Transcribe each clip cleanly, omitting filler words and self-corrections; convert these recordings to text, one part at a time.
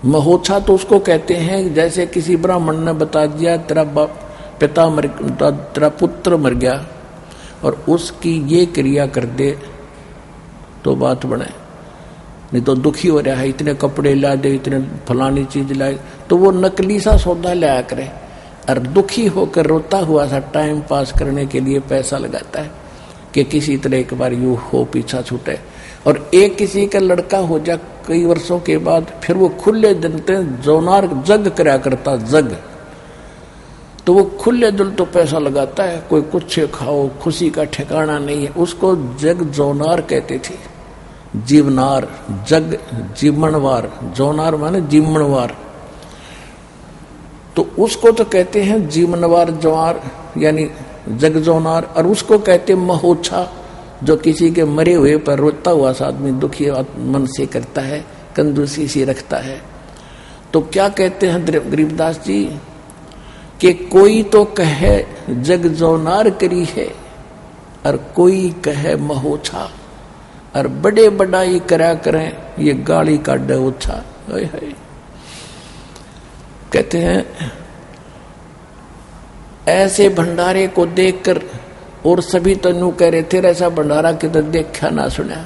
महोछा तो उसको कहते हैं जैसे किसी ब्राह्मण ने बता दिया तेरा तेरा पुत्र मर गया और उसकी ये क्रिया कर दे तो बात बने, नहीं तो दुखी हो रहा है, इतने कपड़े ला दे, इतने फलानी चीज लाए, तो वो नकली सा सौदा लाया करे और दुखी होकर रोता हुआ सा टाइम पास करने के लिए पैसा लगाता है कि किसी तरह एक बार यू हो पीछा छूटे। और एक किसी का लड़का हो जा कई वर्षों के बाद, फिर वो खुले दिल पे जोनार जग कराया करता, जग, तो वो खुले दिल तो पैसा लगाता है, कोई कुछ खाओ, खुशी का ठिकाना नहीं है, उसको जग जोनार कहते थे। जीवनार, जग जीवनवार, जोनार माने जीवनवार, तो उसको तो कहते हैं जीवनवार जोनार यानी जग जोनार। और उसको कहते महोछा, जो किसी के मरे हुए पर रोता हुआ सा आदमी दुखी मन से करता है, कंजूसी सी रखता है। तो क्या कहते हैं गरीबदास जी कि कोई तो कहे जग जोनार करी है और कोई कहे महोछा, और बड़े बड़ाई करा करें ये गाली काटे ओछा। कहते हैं ऐसे भंडारे को देखकर, और सभी तनु कह रहे थे ऐसा भंडारा किधर देखा ना सुना,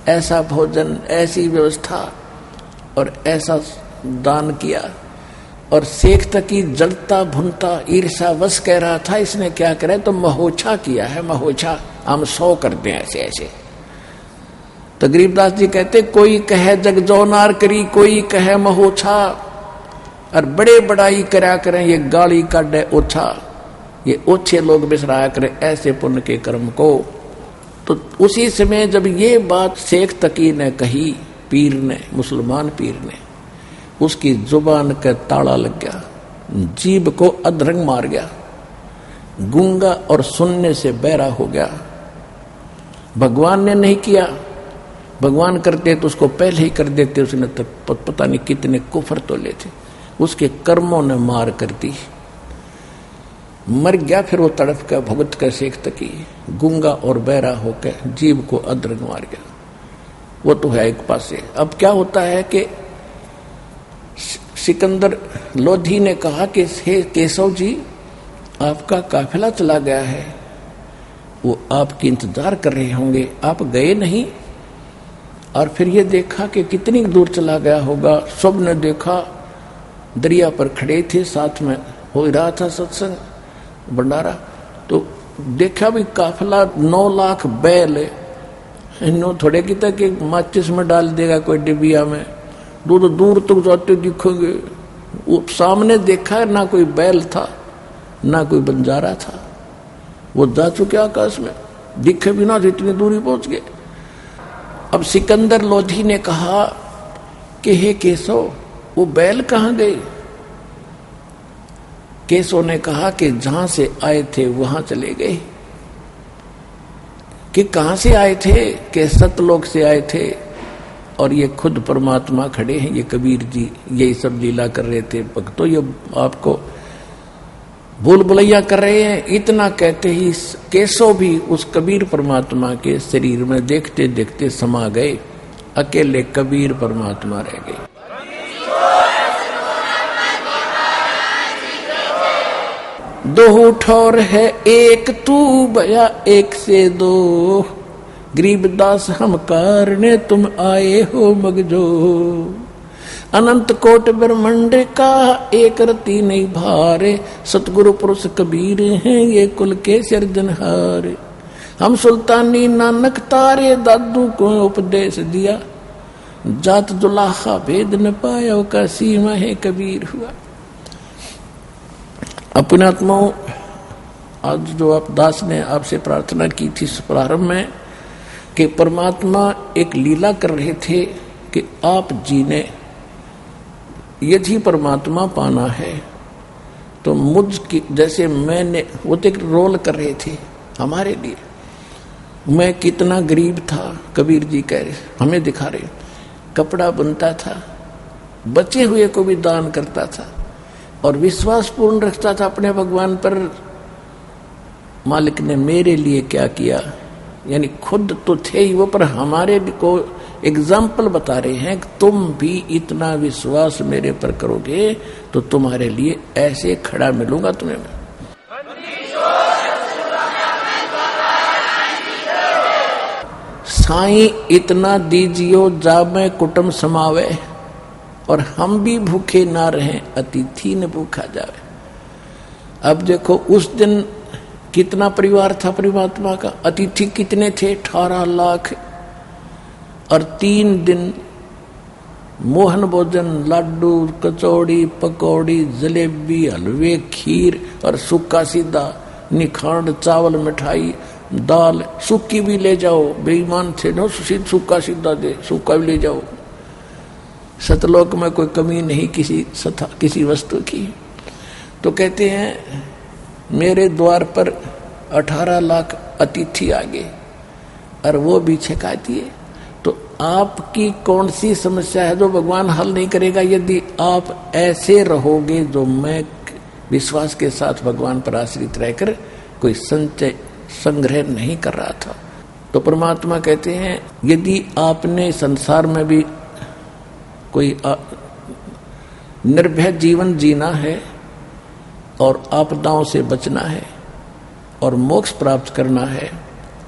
ऐसा भोजन, ऐसी व्यवस्था और ऐसा दान किया। और शेख तकी जलता भुनता ईर्षा वश कह रहा था इसने क्या करे, तो महोछा किया है, महोछा हम 100 करते हैं ऐसे ऐसे। तो गरीबदास जी कहते कोई कहे जग जोनार करी, कोई कहे महोछा, और बड़े बड़ाई करा करें ये गाली काटे ओछा, ये ओछे लोग बिसराया करें ऐसे पुण्य के कर्म को। तो उसी समय जब ये बात शेख तकी ने कही, पीर ने, मुसलमान पीर ने, उसकी जुबान का ताला लग गया, जीभ को अधरंग मार गया, गूंगा और सुनने से बहरा हो गया। भगवान ने नहीं किया, भगवान करते तो उसको पहले ही कर देते, उसने तो पता नहीं कितने कुफर तोले थे, उसके कर्मों ने मार कर दी, मर गया। फिर वो तड़प कर भुगत कर शेख तकी गूंगा और बहरा होकर जीभ को अधरंग मार गया। वो तो है एक पास से। अब क्या होता है कि सिकंदर लोधी ने कहा कि हे केशव जी, आपका काफिला चला गया है, वो आपकी इंतजार कर रहे होंगे, आप गए नहीं। और फिर ये देखा कि कितनी दूर चला गया होगा, सब ने देखा, दरिया पर खड़े थे, साथ में हो रहा था सत्संग भंडारा, तो देखा भी काफिला 9 लाख बैल, इन थोड़े की तक माचिस में डाल देगा कोई डिबिया में, दूर दूर तक जाते दिखेंगे। वो सामने देखा ना कोई बैल था ना कोई बंजारा था, वो जा चुके आकाश में, दिखे बिना जितनी दूरी पहुंच गए। अब सिकंदर लोधी ने कहा कि हे केशव, वो बैल कहाँ गए? केशव ने कहा कि जहां से आए थे वहां चले गए। कि कहां से आए थे? कि सतलोक से आए थे, और ये खुद परमात्मा खड़े हैं, ये कबीर जी यही सब लीला कर रहे थे। भक्तों, ये आपको भूल भुलैया कर रहे हैं। इतना कहते ही केशव भी उस कबीर परमात्मा के शरीर में देखते देखते समा गए, अकेले कबीर परमात्मा रह गए। दो ठौर है एक तू भया एक से दो, गरीबदास हम कारणे तुम आए हो मगजो, अनंत कोट ब्रह्मंड का एक रति नहीं भारे, सतगुरु पुरुष कबीर हैं ये कुल के सिरजनहारे। हम सुल्तानी नानक तारे दादू को उपदेश दिया, जात दुलाहा भेद न पाया का सीमा है कबीर हुआ। अपने आत्माओं, आज जो आप दास ने आपसे प्रार्थना की थी प्रारंभ में कि परमात्मा एक लीला कर रहे थे कि आप जी ने यदि परमात्मा पाना है तो मुझ की जैसे मैंने, वो तो एक रोल कर रहे थे हमारे लिए। मैं कितना गरीब था, कबीर जी कह रहे, हमें दिखा रहे, कपड़ा बुनता था, बचे हुए को भी दान करता था और विश्वास पूर्ण रखता था अपने भगवान पर। मालिक ने मेरे लिए क्या किया, यानी खुद तो थे ही वो, पर हमारे को एग्जाम्पल बता रहे हैं कि तुम भी इतना विश्वास मेरे पर करोगे तो तुम्हारे लिए ऐसे खड़ा मिलूंगा तुम्हें मैं। साईं इतना दीजियो जामे कुटुंब समावे, और हम भी भूखे ना रहें अतिथि न भूखा जावे। अब देखो उस दिन कितना परिवार था परमात्मा का, अतिथि कितने थे, 18 लाख, और 3 दिन मोहन भोजन, लड्डू, कचौड़ी, पकौड़ी, जलेबी, हलवे, खीर और सूखा सीधा, निखांड, चावल, मिठाई, दाल, सूखी भी ले जाओ, बेईमान थे ना, सूखा सीधा दे, सूखा भी ले जाओ। सतलोक में कोई कमी नहीं किसी वस्तु की। तो कहते हैं मेरे द्वार पर 18 लाख अतिथि आ गए और वो भी छका दिए। तो आपकी कौन सी समस्या है जो भगवान हल नहीं करेगा यदि आप ऐसे रहोगे? जो मैं विश्वास के साथ भगवान पर आश्रित रहकर कोई संग्रह नहीं कर रहा था। तो परमात्मा कहते हैं यदि आपने संसार में भी कोई निर्भय जीवन जीना है और आपदाओं से बचना है और मोक्ष प्राप्त करना है,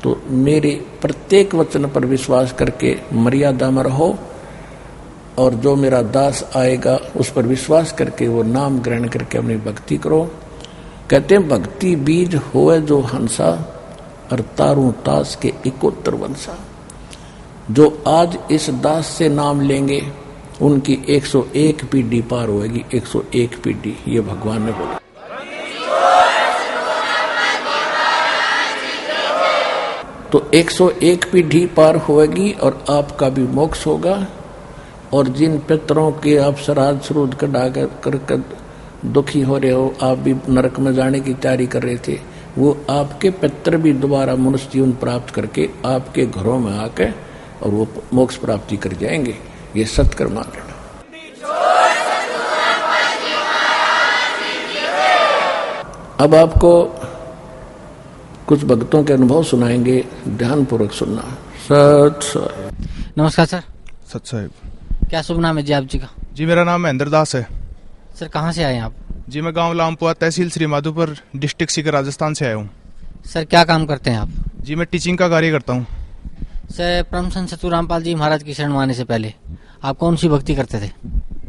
तो मेरे प्रत्येक वचन पर विश्वास करके मर्यादा में रहो, और जो मेरा दास आएगा उस पर विश्वास करके वो नाम ग्रहण करके अपनी भक्ति करो। कहते हैं भक्ति बीज होए जो हंसा, और तारू तास के इकोत्तर वंशा। जो आज इस दास से नाम लेंगे उनकी 101 पीढ़ी पार होगी, 101 पीढ़ी, ये भगवान ने बोला। तो 101 पीढ़ी पार होगी और आपका भी मोक्ष होगा। और जिन पितरों के आप श्राद्ध श्रुद्ध कर दुखी हो रहे हो, आप भी नरक में जाने की तैयारी कर रहे थे, वो आपके पितर भी दोबारा मनुष्य जीवन प्राप्त करके आपके घरों में आके और वो मोक्ष प्राप्ति कर जाएंगे। ये सत्कर मान लेना। अब आपको कुछ भक्तों के अनुभव सुनाएंगे, ध्यान पूर्वक सुनना। सत साहिब। नमस्कार सर। सत साहिब। क्या शुभ नाम है जी आप जी का? जी मेरा नाम महेंद्र दास है। सर कहाँ से आए हैं आप? जी मैं गांव लामपुआ, तहसील श्री माधोपुर, डिस्ट्रिक्ट सीकर, राजस्थान से आया हूँ। सर क्या काम करते हैं आप? जी मैं टीचिंग का कार्य करता हूँ। सर परम संत सतगुरु रामपाल जी महाराज की शरण आने से पहले आप कौन सी भक्ति करते थे?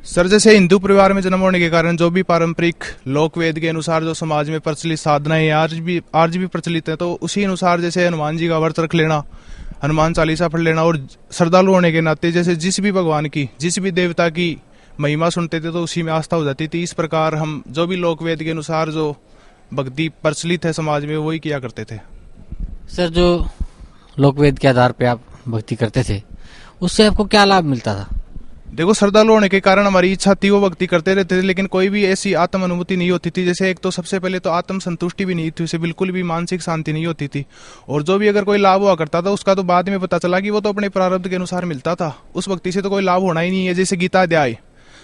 सर जैसे हिंदू परिवार में जन्म होने के कारण जो भी पारंपरिक लोक वेद के अनुसार जो समाज में प्रचलित साधनाएं आज भी प्रचलित है, तो उसी अनुसार जैसे हनुमान जी का व्रत रख लेना, हनुमान चालीसा पढ़ लेना, और श्रद्धालु होने के नाते जैसे जिस भी भगवान की, जिस भी देवता की महिमा सुनते थे तो उसी में आस्था हो जाती थी। इस प्रकार हम जो भी लोक वेद के अनुसार जो भक्ति प्रचलित है समाज में वही किया करते थे। सर जो लोक वेद के आधार पे आप भक्ति करते थे उससे आपको क्या लाभ मिलता था? देखो श्रद्धालु होने के कारण हमारी इच्छा थी वो भक्ति करते रहते थे, लेकिन कोई भी ऐसी आत्म अनुभूति नहीं होती थी। जैसे एक तो सबसे पहले तो आत्म संतुष्टि भी नहीं थी, उसे बिल्कुल भी मानसिक शांति नहीं होती थी। और जो भी अगर कोई लाभ हुआ करता था उसका तो बाद में पता चला कि वो तो अपने प्रारब्ध के अनुसार मिलता था, उस भक्ति से तो कोई लाभ होना ही नहीं है। जैसे गीता अध्याय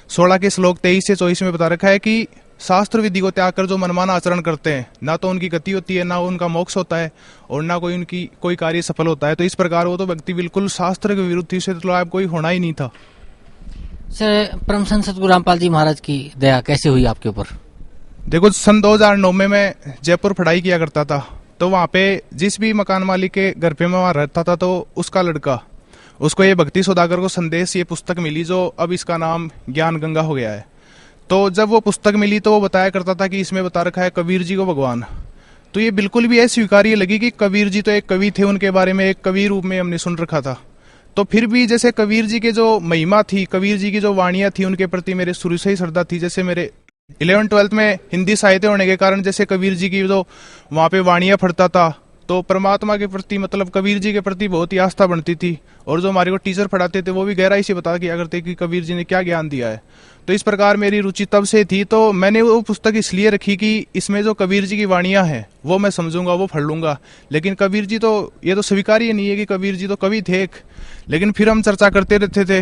16 के श्लोक 23 से 24 में बता रखा है कि शास्त्र विधि को त्याग कर जो मनमाना आचरण करते हैं ना तो उनकी गति होती है, ना उनका मोक्ष होता है, और ना कोई उनकी कोई कार्य सफल होता है। तो इस प्रकार वो तो भक्ति बिल्कुल शास्त्र के विरुद्ध थी, उसे तो लाभ कोई होना ही नहीं था। सर परम संत सतगुरु रामपाल जी महाराज की दया कैसे हुई आपके ऊपर? देखो सन 2009 में मैं जयपुर पढ़ाई किया करता था, तो वहाँ पे जिस भी मकान मालिक के घर पे मैं वहाँ रहता था, तो उसका लड़का, उसको ये भक्ति सौदागर को संदेश ये पुस्तक मिली, जो अब इसका नाम ज्ञान गंगा हो गया है। तो जब वो पुस्तक मिली तो वो बताया करता था कि इसमें बता रखा है कबीर जी को भगवान। तो ये बिल्कुल भी ऐसी स्वीकार्य लगी कि कबीर जी तो एक कवि थे, उनके बारे में एक कवि रूप में हमने सुन रखा था। तो फिर भी जैसे कबीर जी के जो महिमा थी, कबीर जी की जो वाणियां थी, उनके प्रति मेरे शुरू से ही श्रद्धा थी। जैसे मेरे 11th-12th में हिंदी साहित्य होने के कारण जैसे कबीर जी की जो वहाँ पे वाणियां पढ़ता था, तो परमात्मा के प्रति मतलब कबीर जी के प्रति बहुत ही आस्था बनती थी। और जो हमारे को टीचर पढ़ाते थे वो भी गहराई से बता किया करते कि कबीर जी ने क्या ज्ञान दिया है। तो इस प्रकार मेरी रुचि तब से थी। तो मैंने वो पुस्तक इसलिए रखी कि इसमें जो कबीर जी की वाणियां हैं वो मैं समझूंगा, वो पढ़ लूंगा। लेकिन कबीर जी तो ये तो स्वीकार्य नहीं है कि कबीर जी तो कवि थे एक। लेकिन फिर हम चर्चा करते रहते थे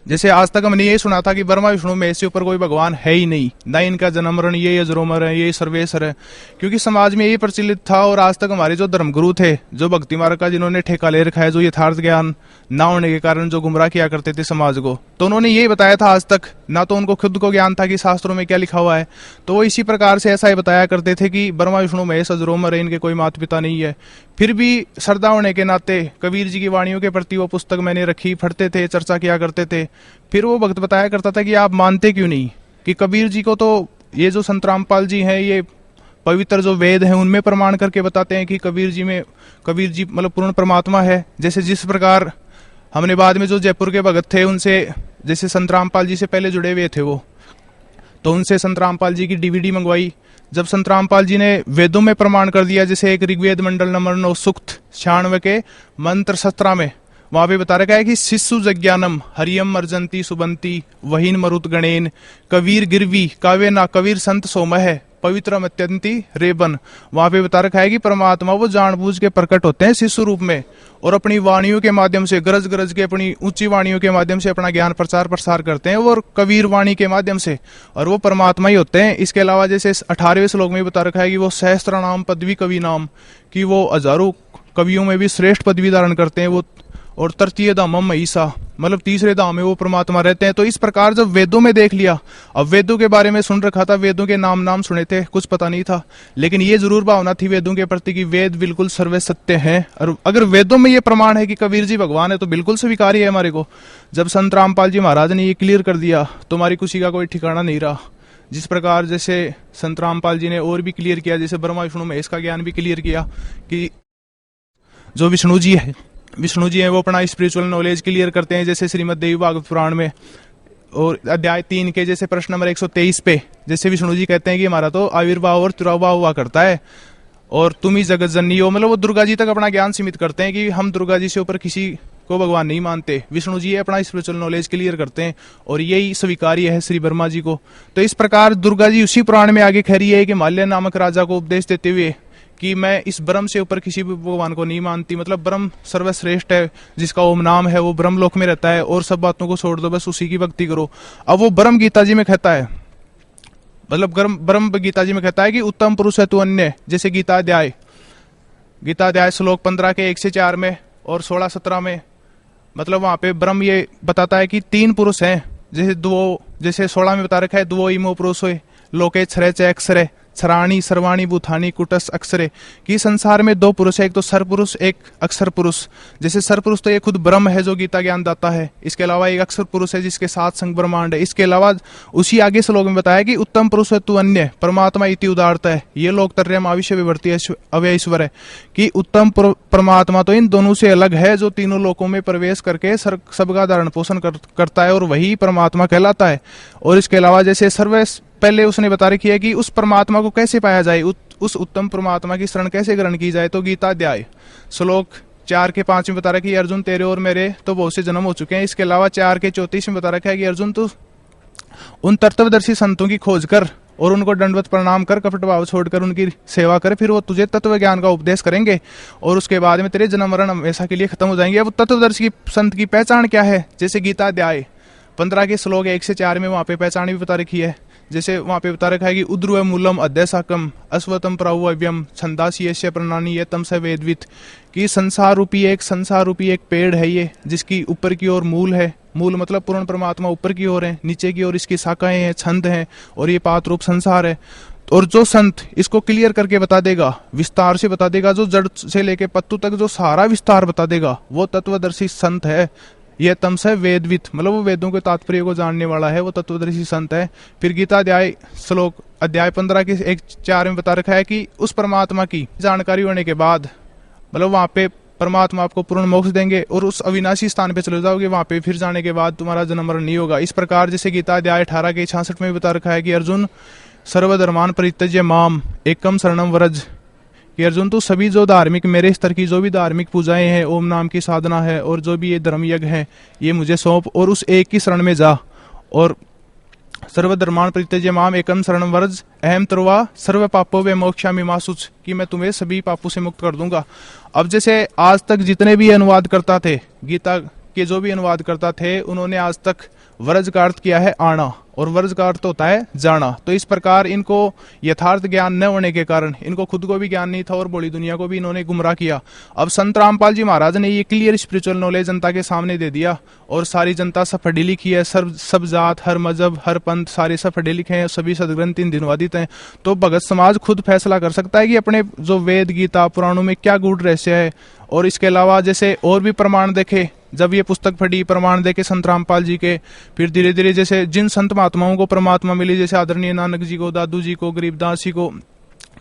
जैसे आज तक हमने ये सुना था कि ब्रह्मा विष्णु महेश से ऊपर कोई भगवान है ही नहीं, ना इनका जन्म मरण, ये अजरोमर है, ये सर्वेश्वर है, क्योंकि समाज में यही प्रचलित था। और आज तक हमारे जो धर्मगुरु थे, जो भक्ति मार्ग का जिन्होंने ठेका ले रखा है, जो यथार्थ ज्ञान ना होने के कारण जो गुमराह किया करते थे समाज को, तो उन्होंने यही बताया था। आज तक ना तो उनको खुद को ज्ञान था कि शास्त्रों में क्या लिखा हुआ है, तो वो इसी प्रकार से ऐसा ही बताया करते थे कि ब्रह्मा विष्णु महेश अजरोमर है, इनके कोई माता पिता नहीं है। फिर भी श्रद्धा होने के नाते कबीर जी की वाणियों के प्रति वो पुस्तक मैंने रखी, पढ़ते थे, चर्चा किया करते थे। फिर वो भक्त बताया करता था कि आप मानते क्यों नहीं कि कबीर जी को तो ये जो संत रामपाल जी हैं, ये पवित्र जो वेद हैं उनमें प्रमाण करके बताते हैं कि कबीर जी मतलब पूर्ण परमात्मा है। जैसे जिस प्रकार हमने बाद में जो जयपुर के भगत थे उनसे, जैसे संत रामपाल जी से पहले जुड़े हुए थे वो, तो उनसे संत रामपाल जी की डीवीडी मंगवाई। जब संत रामपाल जी ने वेदों में प्रमाण कर दिया, जैसे एक ऋग्वेद मंडल नंबर 9 सूक्त 96 के मंत्र 17 में वहां पे बता रखा है कि शिशु जज्ञानम हरियम अर्जंती सुबंती वहीन मरुत गणेन कबीर गिरवी काव्य ना कबीर संत सोमह पवित्रम अत्यंती रेबन। वहां पे बता रखा है कि परमात्मा वो जानबूझ के प्रकट होते हैं शिशु रूप में, और अपनी वाणियों के माध्यम से गरज गरज के अपनी ऊंची वाणियों के माध्यम से अपना ज्ञान प्रचार प्रसार करते हैं, और कबीर वाणी के माध्यम से, और वो परमात्मा ही होते हैं। इसके अलावा जैसे 18वें श्लोक में बता रखा है कि वो सहस्त्र नाम पदवी कवि नाम, कि वो हजारों कवियों में भी श्रेष्ठ पदवी धारण करते हैं वो, और तृतीय धामम महिषा, मतलब तीसरे धाम में वो परमात्मा रहते हैं। तो इस प्रकार जब वेदों में देख लिया, अब वेदों के बारे में सुन रखा था, वेदों के नाम सुने थे, कुछ पता नहीं था, लेकिन ये जरूर भावना थी वेदों के प्रति कि वेद बिल्कुल सर्व सत्य हैं। और अगर वेदों में ये प्रमाण है कि कबीर जी भगवान है तो बिल्कुल स्वीकार्य है हमारे को। जब संत रामपाल जी महाराज ने ये क्लियर कर दिया तो हमारी खुशी का कोई ठिकाना नहीं रहा। जिस प्रकार जैसे संत रामपाल जी ने और भी क्लियर किया, जैसे ब्रह्मा विष्णु महेश का ज्ञान भी क्लियर किया कि जो विष्णु जी हैं वो अपना स्पिरिचुअल नॉलेज क्लियर करते हैं, जैसे श्रीमद् देवी भागवत पुराण में और अध्याय 3 के जैसे प्रश्न नंबर 123 पे, जैसे विष्णु जी कहते हैं कि हमारा तो आविर्भाव और तिरोभाव हुआ करता है और तुम ही जगत जननी हो, मतलब वो दुर्गा जी तक अपना ज्ञान सीमित करते हैं कि हम दुर्गा जी से ऊपर किसी को भगवान नहीं मानते। विष्णु जी अपना स्पिरिचुअल नॉलेज क्लियर करते हैं और यही स्वीकार्य है श्री ब्रह्मा जी को। तो इस प्रकार दुर्गा जी उसी पुराण में आगे कह रही है कि माल्य नामक राजा को उपदेश देते हुए कि मैं इस ब्रह्म से ऊपर किसी भी भगवान को नहीं मानती, मतलब ब्रह्म सर्वश्रेष्ठ है, जिसका ओम नाम है, वो ब्रह्म लोक में रहता है और सब बातों को छोड़ दो, बस उसी की भक्ति करो। अब वो ब्रह्म गीता जी में कहता है, मतलब ब्रह्म गीता जी में कहता है कि उत्तम पुरुष है तू अन्य, जैसे गीता अध्याय श्लोक 15 के 1 से 4 में और 16-17 में, मतलब वहां पे ब्रह्म ये बताता है कि 3 पुरुष हैं, जैसे 16 में बता रखा है द्वो इमो पुरुष हो लोके छरे च अक्षरे छराणी सर्वाणी भूतानी कुटस अक्षरे, कि संसार में 2 पुरुष है, एक तो सर पुरुष एक अक्षर पुरुष। जैसे सर पुरुष तो ये खुद ब्रह्म है जो गीता ज्ञान दाता है, इसके अलावा एक अक्षर पुरुष है जिसके साथ संग ब्रह्मांड है। इसके अलावा उसी आगे श्लोक में बताया कि उत्तम पुरुष है तू अन्य परमात्मा इति उदारता है, ये लोक तर्यम आविष्य विवर्ती अव्यईश्वर है, कि उत्तम परमात्मा तो इन दोनों से अलग है जो तीनों लोकों में प्रवेश करके सबका धारण पोषण करता है और वही परमात्मा कहलाता है। और इसके अलावा जैसे पहले उसने बता रखी है कि उस परमात्मा को कैसे पाया जाए, उस उत्तम परमात्मा की शरण कैसे ग्रहण की जाए, तो गीता अध्याय श्लोक 4 के 5 में बता रखा है कि अर्जुन तेरे और मेरे तो बहुत से जन्म हो चुके हैं। इसके अलावा 4 के 34 में बता रखा है कि अर्जुन तू उन तत्वदर्शी संतों की खोज कर और उनको दंडवत प्रणाम कर, कपट भाव छोड़कर उनकी सेवा कर, फिर वो तुझे तत्व ज्ञान का उपदेश करेंगे और उसके बाद में तेरे जन्म मरण हमेशा के लिए खत्म हो जाएंगे। अब तत्वदर्शी संत की पहचान क्या है, जैसे गीता अध्याय 15 के श्लोक 1 से 4 में वहां पे पहचान भी बता रखी है। जैसे वहां पे बता रखा है कि उद्रुव मूलम अध्यसाकम अश्वतम प्राव्यम छंदासी यश्य प्रणानी ये तम से वेदवित, कि संसार रूपी एक पेड़ है ये, जिसकी ऊपर की ओर मूल है, मूल मतलब पूर्ण परमात्मा ऊपर की ओर है, नीचे की ओर इसकी शाखाएं हैं, छंद हैं और ये पात रूप संसार है। और जो संत इसको क्लियर करके बता देगा, विस्तार से बता देगा, जो जड़ से लेके पत्तू तक जो सारा विस्तार बता देगा, वो तत्वदर्शी संत है। यह तम से वेदवित, मतलब वो वेदों के तात्पर्य को जानने वाला है, वो तत्वदर्शी संत है। फिर गीता अध्याय 15 के 1-4 में बता रखा है कि उस परमात्मा की जानकारी होने के बाद, मतलब वहां पे परमात्मा आपको पूर्ण मोक्ष देंगे और उस अविनाशी स्थान पे चले जाओगे, वहां पे फिर जाने के बाद तुम्हारा जन्म मरण नहीं होगा। इस प्रकार जैसे गीता अध्याय 18 के 66 में बता रखा है कि अर्जुन सर्वधर्मान परित्यज्य माम एकम शरणम व्रज, कि अर्जुन तो सभी जो धार्मिक मेरे स्तर की जो भी धार्मिक पूजाएं हैं, ओम नाम की साधना है और जो भी ये धर्म यज्ञ है, ये मुझे सौंप और उस एक की शरण में जा। और सर्वधर्मान परित्यज्य माम एकम शरणम व्रज अहम तरुवा सर्व पापों वे मोक्षामि मा शुच, कि मैं तुम्हें सभी पापों से मुक्त कर दूंगा। अब जैसे आज तक जितने भी अनुवाद करता थे गीता के जो भी अनुवादकर्ता थे उन्होंने आज तक वर्ज का अर्थ किया है आना, और वर्ज का अर्थ होता है जाना। तो इस प्रकार इनको यथार्थ ज्ञान न होने के कारण इनको खुद को भी ज्ञान नहीं था और बड़ी दुनिया को भी इन्होंने गुमराह किया। अब संत रामपाल जी महाराज ने ये क्लियर स्पिरिचुअल नॉलेज जनता के सामने दे दिया, और सारी जनता सब पढ़ी लिखी है, सब जात, हर मजहब, हर पंथ, सारे सब पढ़े लिखे हैं, सभी सदग्रंथ इन अनुवादित हैं। तो भगत समाज खुद फैसला कर सकता है कि अपने जो वेद, गीता, पुराणों में क्या गूढ़ रहस्य है। और इसके अलावा जैसे और भी प्रमाण देखे, जब ये पुस्तक पढ़ी, प्रमाण देखे संत रामपाल जी के, फिर धीरे धीरे जैसे जिन संत महात्माओं को परमात्मा मिली, जैसे आदरणीय नानक जी को, दादू जी को, गरीबदास जी को,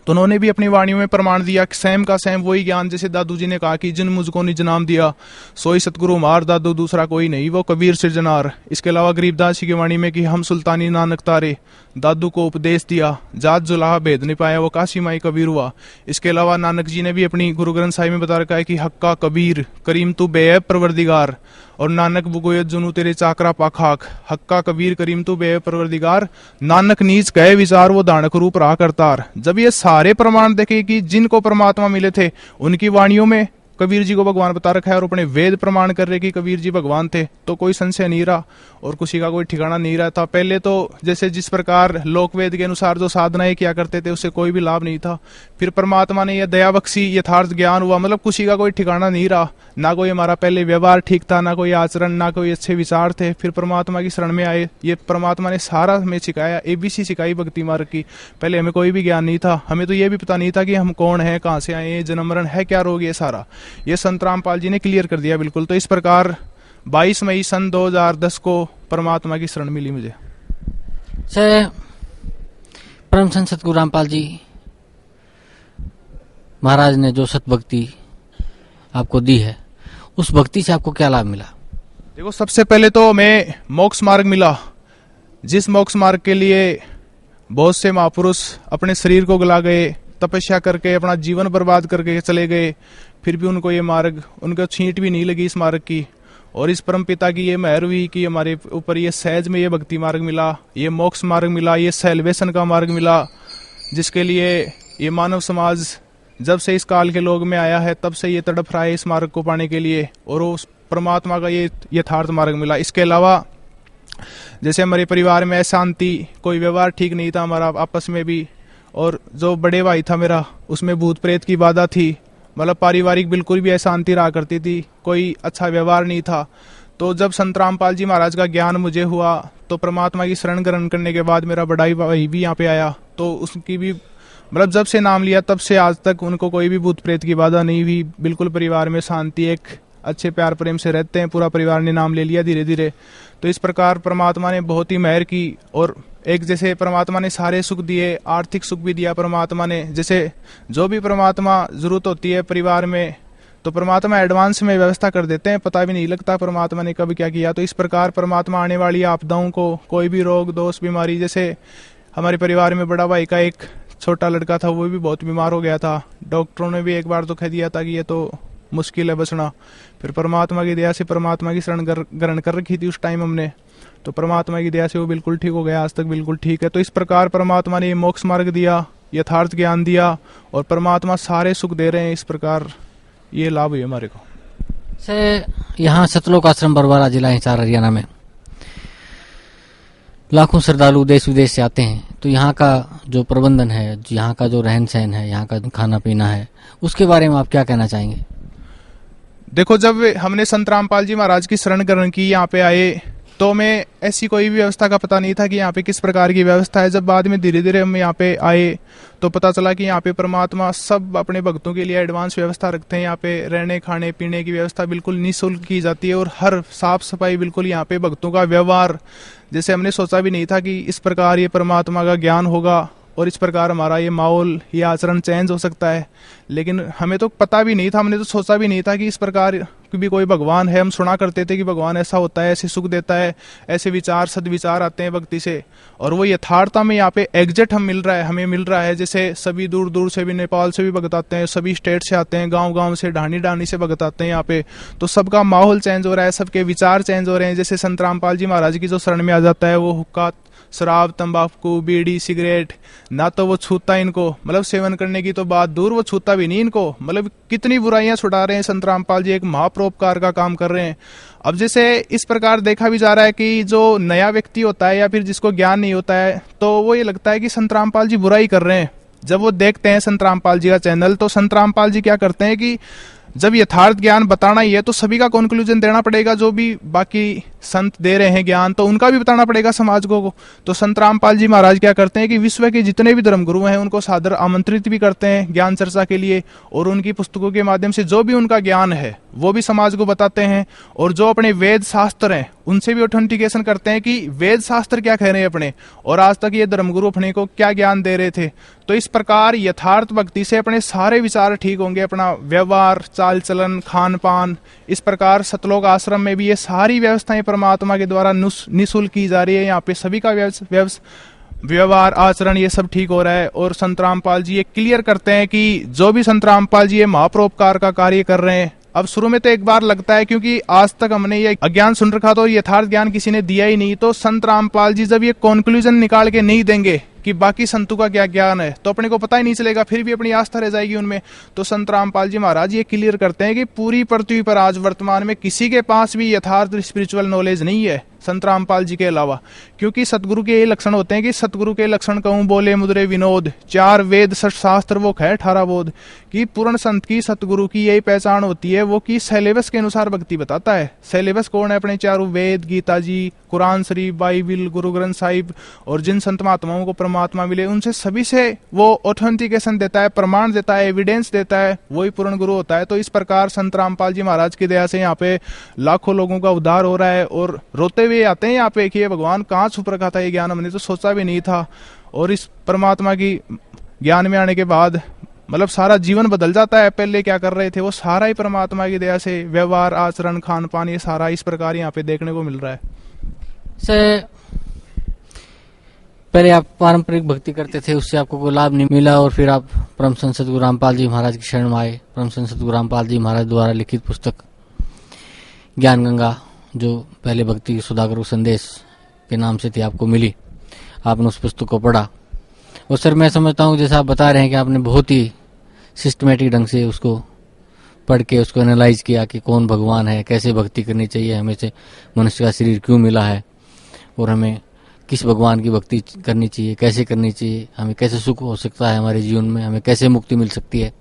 तो उन्होंने भी अपनी वाणियों में प्रमाण दिया कि सेम का सेम वही ज्ञान, जैसे दादू जी ने कहा कि जिन मुझको निज नाम दिया सोई सतगुरु मार, दादू दूसरा कोई नहीं वो कबीर सिरजनार। इसके अलावा गरीबदास जी की वाणी में कि हम सुल्तानी नानक तारे, दादू को उपदेश दिया, जात जुलाहा भेद नहीं पाया वो काशी माई कबीर हुआ। इसके अलावा नानक जी ने भी अपनी गुरु ग्रंथ साहिब में बता रखा है कि हक्का कबीर करीम तू बेअब परवरदिगार, और नानक बुगोयत जुनू तेरे चाकरा पाखाक, हक्का कबीर करीम तू बेअब परवरदिगार, नानक नीच कहे विचार वो दानक रूप रहा करतार। जब ये सारे प्रमाण देखे कि जिनको परमात्मा मिले थे उनकी वाणियों में कबीर जी को भगवान बता रखा है, और अपने वेद प्रमाण कर रहे कि कबीर जी भगवान थे, तो कोई संशय नहीं रहा और किसी का कोई ठिकाना नहीं रहा था। पहले तो जैसे जिस प्रकार लोकवेद के अनुसार जो साधनाएं किया करते थे उससे कोई भी लाभ नहीं था। फिर परमात्मा ने यह दया बख्शी, यथार्थ ज्ञान हुआ, मतलब किसी का कोई ठिकाना नहीं रहा, ना कोई हमारा पहले व्यवहार ठीक था, ना कोई आचरण, ना कोई अच्छे विचार थे। फिर परमात्मा की शरण में आए, ये परमात्मा ने सारा हमें सिखाया, ABC सिखाई भक्ति मार्ग की। पहले हमें कोई भी ज्ञान नहीं था, हमें तो ये भी पता नहीं था कि हम कौन है, कहाँ से आए हैं, जन्म मरण है क्या, रोग, ये सारा ये संत रामपाल जी ने क्लियर कर दिया बिल्कुल। तो इस प्रकार 22 मई सन 2010 को परमात्मा की शरण मिली मुझे। परम संत सतगुरु रामपाल जी महाराज ने जो सत भक्ति आपको दी है, उस भक्ति से आपको क्या लाभ मिला? देखो, सबसे पहले तो हमें मोक्ष मार्ग मिला, जिस मोक्ष मार्ग के लिए बहुत से महापुरुष अपने शरीर को गला गए, तपस्या करके अपना जीवन बर्बाद करके चले गए, फिर भी उनको ये मार्ग, उनको छींट भी नहीं लगी इस मार्ग की। और इस परम पिता की ये मेहर हुई कि हमारे ऊपर ये सहज में ये भक्ति मार्ग मिला, ये मोक्ष मार्ग मिला, ये सेल्वेशन का मार्ग मिला, जिसके लिए ये मानव समाज जब से इस काल के लोग में आया है तब से ये तड़प रहा है इस मार्ग को पाने के लिए, और उस परमात्मा का ये यथार्थ मार्ग मिला। इसके अलावा जैसे हमारे परिवार में शांति, कोई व्यवहार ठीक नहीं था हमारा आपस में भी, और जो बड़े भाई था मेरा उसमें भूत प्रेत की बाधा थी, मतलब पारिवारिक बिल्कुल भी अशांति रहा करती थी, कोई अच्छा व्यवहार नहीं था। तो जब संत रामपाल जी महाराज का ज्ञान मुझे हुआ तो परमात्मा की शरण ग्रहण करने के बाद मेरा बड़ा भाई भी यहाँ पे आया, तो उसकी भी मतलब जब से नाम लिया तब से आज तक उनको कोई भी भूत प्रेत की बाधा नहीं हुई, बिल्कुल परिवार में शांति, एक अच्छे प्यार प्रेम से रहते हैं, पूरा परिवार ने नाम ले लिया धीरे धीरे। तो इस प्रकार परमात्मा ने बहुत ही मेहर की, और एक जैसे परमात्मा ने सारे सुख दिए, आर्थिक सुख भी दिया परमात्मा ने, जैसे जो भी परमात्मा जरूरत होती है परिवार में तो परमात्मा एडवांस में व्यवस्था कर देते हैं, पता भी नहीं लगता परमात्मा ने कब क्या किया। तो इस प्रकार परमात्मा आने वाली आपदाओं को, कोई भी रोग दोष बीमारी, जैसे हमारे परिवार में बड़ा भाई का एक छोटा लड़का था, वो भी बहुत बीमार हो गया था, डॉक्टरों ने भी एक बार तो कह दिया था कि ये तो मुश्किल है बचना, फिर परमात्मा की दया से परमात्मा की शरण ग्रहण कर रखी थी उस टाइम हमने, तो परमात्मा की दया से वो बिल्कुल ठीक हो गया, आज तक बिल्कुल ठीक है। तो इस प्रकार परमात्मा ने मोक्ष मार्ग दिया, यथार्थ ज्ञान दिया, और परमात्मा सारे सुख दे रहे हैं। इस प्रकार ये लाभ हुए हमारे को। से यहाँ सतलोक आश्रम बरवाला जिला हिसार हरियाणा में लाखों श्रद्धालु देश विदेश से आते हैं, तो यहाँ का जो प्रबंधन है, यहाँ का जो रहन सहन है, यहाँ का खाना पीना है, उसके बारे में आप क्या कहना चाहेंगे? देखो, जब हमने संत रामपाल जी महाराज की शरण ग्रहण की, यहाँ पे आए, तो हमें ऐसी कोई भी व्यवस्था का पता नहीं था कि यहाँ पे किस प्रकार की व्यवस्था है। जब बाद में धीरे धीरे हम यहाँ पे आए तो पता चला कि यहाँ पे परमात्मा सब अपने भक्तों के लिए एडवांस व्यवस्था रखते हैं। यहाँ पे रहने खाने पीने की व्यवस्था बिल्कुल निःशुल्क की जाती है, और हर साफ सफाई बिल्कुल, यहाँ पे भक्तों का व्यवहार जैसे हमने सोचा भी नहीं था कि इस प्रकार ये परमात्मा का ज्ञान होगा और इस प्रकार हमारा ये माहौल, ये आचरण चेंज हो सकता है। लेकिन हमें तो पता भी नहीं था, हमने तो सोचा भी नहीं था कि इस प्रकार भी कोई भगवान है। हम सुना करते थे कि भगवान ऐसा होता है, ऐसे सुख देता है, ऐसे विचार सदविचार आते हैं भक्ति से, और वो यथार्थता में यहाँ पे एग्जैक्ट हमें मिल रहा है। जैसे सभी दूर दूर से भी, नेपाल से भी भगत आते हैं, सभी स्टेट से आते हैं, गाँव गाँव से, ढानी ढानी से भगत आते हैं यहाँ पे, तो सबका माहौल चेंज हो रहा है, सबके विचार चेंज हो रहे हैं। जैसे संत रामपाल जी महाराज की जो शरण में आ जाता है वो हुक्का शराब, तंबाकू, बीड़ी, सिगरेट, ना तो वो छूता इनको, मतलब सेवन करने की तो बात दूर, वो छूता भी नहीं इनको। मतलब कितनी बुराइयां छुड़ा रहे हैं संत रामपाल जी, एक महापरोपकार का काम कर रहे हैं। अब जैसे इस प्रकार देखा भी जा रहा है कि जो नया व्यक्ति होता है या फिर जिसको ज्ञान नहीं होता है, तो वो ये लगता है कि संत रामपाल जी बुराई कर रहे हैं। जब वो देखते हैं संत रामपाल जी का चैनल, तो संत रामपाल जी क्या करते हैं कि जब यथार्थ ज्ञान बताना ही है तो सभी का कंक्लूजन देना पड़ेगा, जो भी बाकी संत दे रहे हैं ज्ञान तो उनका भी बताना पड़ेगा समाज को। तो संत रामपाल जी महाराज क्या करते हैं कि विश्व के जितने भी धर्मगुरु हैं उनको सादर आमंत्रित भी करते हैं ज्ञान चर्चा के लिए, और उनकी पुस्तकों के माध्यम से जो भी उनका ज्ञान है वो भी समाज को बताते हैं। और जो अपने वेद शास्त्र हैं उनसे भी ऑथेंटिकेशन करते हैं कि वेद शास्त्र क्या कह रहे हैं अपने, और आज तक ये धर्मगुरु अपने को क्या ज्ञान दे रहे थे। तो इस प्रकार यथार्थ भक्ति से अपने सारे विचार ठीक होंगे, अपना व्यवहार, चाल चलन, खान पान। इस प्रकार सतलोक आश्रम में भी ये सारी व्यवस्थाएं परमात्मा के द्वारा निःशुल्क की जा रही है। यहाँ पे सभी का व्यवहार, आचरण ये सब ठीक हो रहा है। और संत रामपाल जी ये क्लियर करते हैं कि जो भी संत रामपाल जी ये महापरोपकार का कार्य कर रहे हैं। अब शुरू में तो एक बार लगता है क्योंकि आज तक हमने ये अज्ञान सुन रखा, तो यथार्थ ज्ञान किसी ने दिया ही नहीं। तो संत रामपाल जी जब ये कंक्लूजन निकाल के नहीं देंगे कि बाकी संतों का क्या ज्ञान है, तो अपने को पता ही नहीं चलेगा, फिर भी अपनी आस्था रह जाएगी उनमें। तो संत रामपाल जी महाराज ये क्लियर करते हैं कि पूरी पृथ्वी पर आज वर्तमान में किसी के पास भी यथार्थ स्पिरिचुअल नॉलेज नहीं है संत रामपाल जी के अलावा। क्योंकि सतगुरु के ये लक्षण होते हैं कि सतगुरु के लक्षण कहूं बोले मुद्रे विनोद, 4 वेद 6 शास्त्र वो कहे 18 बोध। कि पूर्ण संत की, सतगुरु की यही पहचान होती है, वो की सिलेबस के अनुसार भक्ति बताता है। सिलेबस कौन है? अपने 4 वेद, गीता जी, कुरान शरीफ, बाइबिल, गुरु ग्रंथ साहिब, और जिन संत महात्माओं को परमात्मा मिले उनसे सभी से वो ऑथेंटिकेशन देता है, प्रमाण देता है, एविडेंस देता है, वही पूर्ण गुरु होता है। तो इस प्रकार संत रामपाल जी महाराज की दया से यहाँ पे लाखों लोगों का उद्धार हो रहा है। और रोते हुए आते हैं यहाँ पे कि भगवान कहाँ छुप रखा था ये ज्ञान, हमने तो सोचा भी नहीं था। और इस परमात्मा की ज्ञान में आने के बाद मतलब सारा जीवन बदल जाता है। पहले क्या कर रहे थे वो सारा ही परमात्मा की दया से, व्यवहार, आचरण, खान पान, ये सारा इस प्रकार यहाँ पे देखने को मिल रहा है। से पहले आप पारंपरिक भक्ति करते थे, उससे आपको कोई लाभ नहीं मिला, और फिर आप परम संत सद्गुरु रामपाल जी महाराज की शरण में आए। परम संत सद्गुरु रामपाल जी महाराज द्वारा लिखित पुस्तक ज्ञान गंगा, जो पहले भक्ति सुधाकर संदेश के नाम से थी, आपको मिली। आपने उस पुस्तक को पढ़ा, और सर मैं समझता हूँ जैसा आप बता रहे हैं कि आपने बहुत ही सिस्टमेटिक ढंग से उसको पढ़ के उसको एनालाइज किया कि कौन भगवान है, कैसे भक्ति करनी चाहिए, हमें से मनुष्य का शरीर क्यों मिला है, और हमें किस भगवान की भक्ति करनी चाहिए, कैसे करनी चाहिए, हमें कैसे सुख हो सकता है हमारे जीवन में, हमें कैसे मुक्ति मिल सकती है।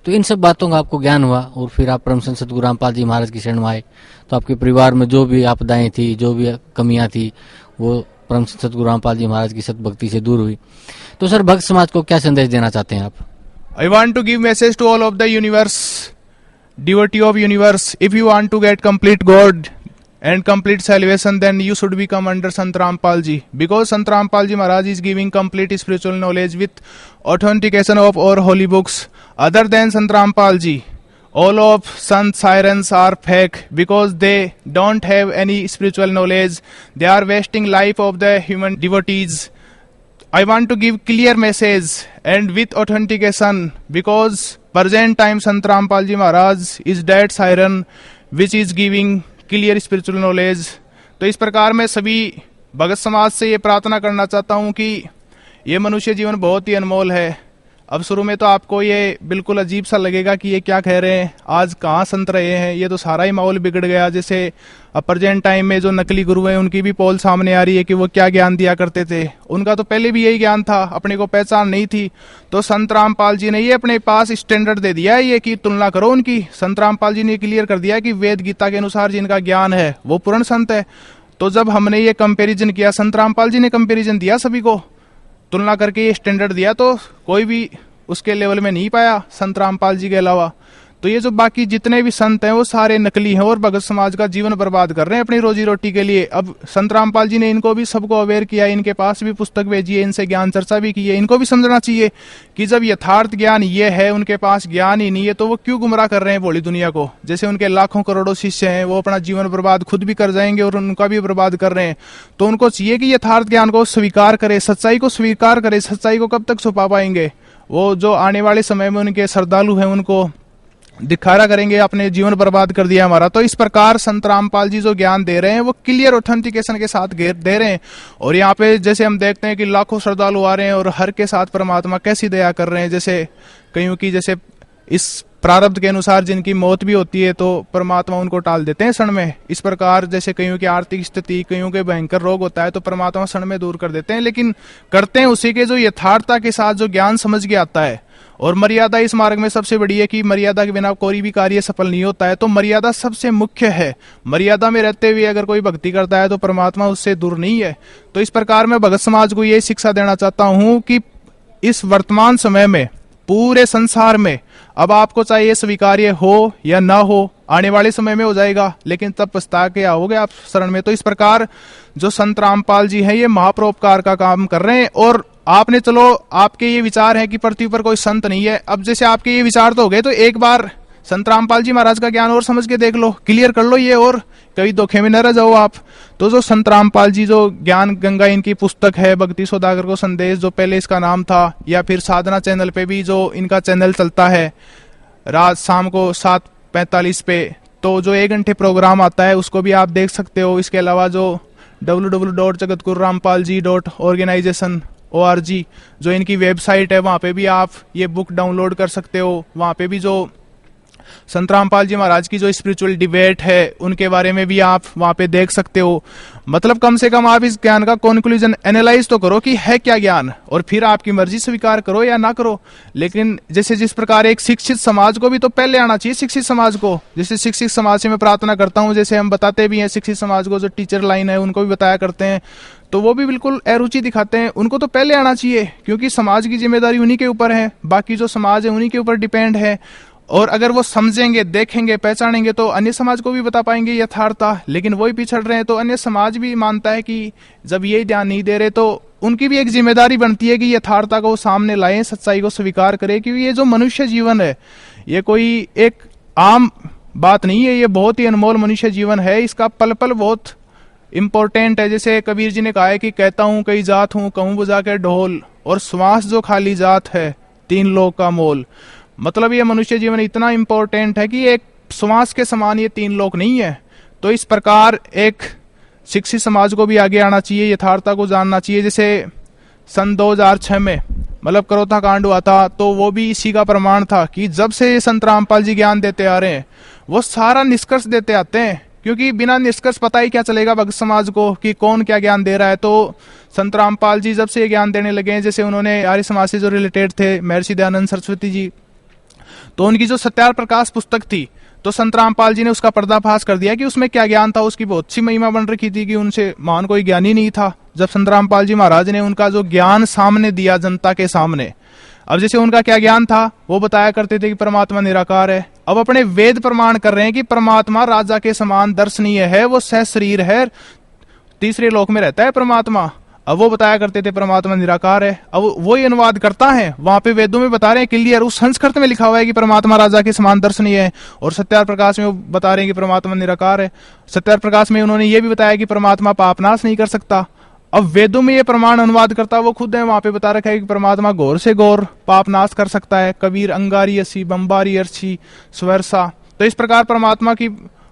तो इन सब बातों का आपको ज्ञान हुआ, और फिर आप परम संत सद्गुरु रामपाल जी महाराज की शरण में आए। तो आपके परिवार में जो भी आपदाएं थी, जो भी कमियां थी, वो परम संत सद्गुरु रामपाल जी महाराज की सतभक्ति से दूर हुई। तो सर भक्त समाज को क्या संदेश देना चाहते हैं आप? I want to give message to all of the universe, devotee of universe. If you want to get complete God and complete salvation, then you should become under Sant Rampal Ji, because Sant Rampal Ji Maharaj is giving complete spiritual knowledge with authentication of our holy books. Other than Sant Rampal Ji, all of Sant sirens are fake, because they don't have any spiritual knowledge. They are wasting life of the human devotees. I want to give clear message and with authentication, because present time Sant Rampal Ji Maharaj is that siren which is giving clear spiritual knowledge. तो इस प्रकार मैं सभी भगत समाज से ये प्रार्थना करना चाहता हूँ कि ये मनुष्य जीवन बहुत ही अनमोल है। अब शुरू में तो आपको ये बिल्कुल अजीब सा लगेगा कि ये क्या कह रहे हैं, आज कहाँ संत रहे हैं, ये तो सारा ही माहौल बिगड़ गया। जैसे अब प्रेजेंट टाइम में जो नकली गुरु हैं उनकी भी पोल सामने आ रही है कि वो क्या ज्ञान दिया करते थे। उनका तो पहले भी यही ज्ञान था, अपने को पहचान नहीं थी। तो संत रामपाल जी ने ये अपने पास स्टैंडर्ड दे दिया है, ये कि तुलना करो उनकी। संत रामपाल जी ने क्लियर कर दिया कि वेद गीता के अनुसार जिनका ज्ञान है वो पूर्ण संत है। तो जब हमने ये कंपेरिजन किया, संत रामपाल जी ने कंपेरिजन दिया, सभी को तुलना करके ये स्टैंडर्ड दिया, तो कोई भी उसके लेवल में नहीं पाया संत रामपाल जी के अलावा। तो ये जो बाकी जितने भी संत हैं वो सारे नकली हैं और भगत समाज का जीवन बर्बाद कर रहे हैं अपनी रोजी रोटी के लिए। अब संत रामपाल जी ने इनको भी सबको अवेयर किया, इनके पास भी पुस्तक भेजी है, इनसे ज्ञान चर्चा भी की है। इनको भी समझना चाहिए कि जब यथार्थ ज्ञान ये है, उनके पास ज्ञान ही नहीं है, तो वो क्यों गुमराह कर रहे हैं भोली दुनिया को। जैसे उनके लाखों करोड़ों शिष्य हैं, वो अपना जीवन बर्बाद खुद भी कर जाएंगे और उनका भी बर्बाद कर रहे हैं। तो उनको चाहिए कि यथार्थ ज्ञान को स्वीकार करे, सच्चाई को स्वीकार करे। सच्चाई को कब तक छुपा पाएंगे? वो जो आने वाले समय में उनके श्रद्धालु हैं उनको दिखारा करेंगे, अपने जीवन बर्बाद कर दिया हमारा। तो इस प्रकार संत रामपाल जी जो ज्ञान दे रहे हैं वो क्लियर ऑथेंटिकेशन के साथ दे रहे हैं। और यहाँ पे जैसे हम देखते हैं कि लाखों श्रद्धालु आ रहे हैं और हर के साथ परमात्मा कैसी दया कर रहे हैं। जैसे कईयों की जैसे इस प्रारब्ध के अनुसार जिनकी मौत भी होती है तो परमात्मा उनको टाल देते हैं क्षण में। इस प्रकार जैसे कईयों की आर्थिक स्थिति, कईयों के भयंकर रोग होता है तो परमात्मा क्षण में दूर कर देते हैं, लेकिन करते हैं उसी के जो यथार्थता के साथ जो ज्ञान समझ के आता है। और मर्यादा इस मार्ग में सबसे बड़ी है कि मर्यादा के बिना कोई भी कार्य सफल नहीं होता है। तो मर्यादा सबसे मुख्य है। मर्यादा में रहते हुए अगर कोई भक्ति करता है तो परमात्मा उससे दूर नहीं है। तो इस प्रकार मैं भगत समाज को ये शिक्षा देना चाहता हूं कि इस वर्तमान समय में पूरे संसार में अब आपको चाहे ये स्वीकार्य हो या ना हो, आने वाले समय में हो जाएगा, लेकिन तब पछता के आओगे आप शरण में। तो इस प्रकार जो संत रामपाल जी हैं ये महापरोपकार का काम कर रहे हैं। और आपने चलो आपके ये विचार है कि पृथ्वी पर कोई संत नहीं है, अब जैसे आपके ये विचार तो हो गए तो एक बार संत रामपाल जी महाराज का ज्ञान और समझ के देख लो, क्लियर कर लो ये, और कभी धोखे में न रह जाओ आप। तो जो संत रामपाल जी जो ज्ञान गंगा इनकी पुस्तक है, भक्ति सौदागर को संदेश जो पहले इसका नाम था, या फिर साधना चैनल पे भी जो इनका चैनल चलता है रात शाम को 7:45 पे, तो जो 1 घंटे प्रोग्राम आता है उसको भी आप देख सकते हो। इसके अलावा जो www.jagatgururampalji.organization.org जो इनकी वेबसाइट है वहां पे भी आप ये बुक डाउनलोड कर सकते हो। वहां पे भी जो संत रामपाल जी महाराज की जो स्पिरिचुअल डिबेट है उनके बारे में भी आप वहां पे देख सकते हो। मतलब कम से कम आप इस ज्ञान का कंक्लूजन एनालाइज तो करो कि है क्या ज्ञान, और फिर आपकी मर्जी स्वीकार करो या ना करो। लेकिन जैसे जिस प्रकार एक शिक्षित समाज को भी तो पहले आना चाहिए, शिक्षित समाज को। जैसे शिक्षित समाज से मैं प्रार्थना करता हूँ, जैसे हम बताते भी हैं शिक्षित समाज को, जो टीचर लाइन है उनको भी बताया करते हैं, तो वो भी बिल्कुल अरुचि दिखाते हैं। उनको तो पहले आना चाहिए क्योंकि समाज की जिम्मेदारी उन्हीं के ऊपर है, बाकी जो समाज है उन्हीं के ऊपर डिपेंड है। और अगर वो समझेंगे, देखेंगे, पहचानेंगे तो अन्य समाज को भी बता पाएंगे यथार्थता। लेकिन वही पिछड़ रहे हैं तो अन्य समाज भी मानता है कि जब ये ध्यान नहीं दे रहे तो उनकी भी एक जिम्मेदारी बनती है कि यथार्थता को सामने लाएं, सच्चाई को स्वीकार करें। क्योंकि ये जो मनुष्य जीवन है ये कोई एक आम बात नहीं है, ये बहुत ही अनमोल मनुष्य जीवन है। इसका पल पल बहुत इंपॉर्टेंट है। जैसे कबीर जी ने कहा है कि कहता हूं कई जात हूं, कहूं बुझा के ढोल, और श्वास जो खाली जात है 3 लोक का मोल। मतलब ये मनुष्य जीवन इतना इंपॉर्टेंट है कि एक श्वास के समान ये 3 लोक नहीं है। तो इस प्रकार एक शिक्षित समाज को भी आगे आना चाहिए, यथार्थता को जानना चाहिए। जैसे सन 2006 में मतलब करोता कांड हुआ था तो वो भी इसी का प्रमाण था कि जब से संत रामपाल जी ज्ञान देते आ रहे हैं वो सारा निष्कर्ष देते आते हैं। क्योंकि बिना निष्कर्ष पता ही क्या चलेगा भक्त समाज को कि कौन क्या ज्ञान दे रहा है। तो संत रामपाल जी जब से ये ज्ञान देने लगे हैं, जैसे उन्होंने आर्य समाज से जो रिलेटेड थे महर्षि दयानंद सरस्वती जी, तो उनकी जो सत्यार प्रकाश पुस्तक थी तो संत रामपाल जी ने उसका पर्दाफाश कर दिया कि उसमें क्या ज्ञान था। उसकी बहुत सी महिमा बन रखी थी कि उनसे महान कोई ज्ञानी नहीं था। जब संत रामपाल जी महाराज ने उनका जो ज्ञान सामने दिया जनता के सामने, अब जैसे उनका क्या ज्ञान था वो बताया करते थे कि परमात्मा निराकार है। अब अपने वेद प्रमाण कर रहे हैं कि परमात्मा राजा के समान दर्शनीय है, वो सह शरीर है, तीसरे लोक में रहता है परमात्मा। अब वो बताया करते थे परमात्मा निराकार है। अब वो ही अनुवाद करता है, वहां पे वेदों में बता रहे हैं क्लियर, उस संस्कृत में लिखा हुआ है कि परमात्मा राजा के समान दर्शनीय है, और सत्यार प्रकाश में वो बता रहे हैं कि परमात्मा निराकार है। सत्यार प्रकाश में उन्होंने ये भी बताया कि परमात्मा पापनाश नहीं कर सकता। अब वेदों में ये प्रमाण अनुवाद करता वो खुद है, वहां पे बता रखा है कि परमात्मा घोर से घोर पाप नाश कर सकता है। कबीर अंगारी असी बम्बारी अर्शी स्वर्षा। तो इस प्रकार परमात्मा की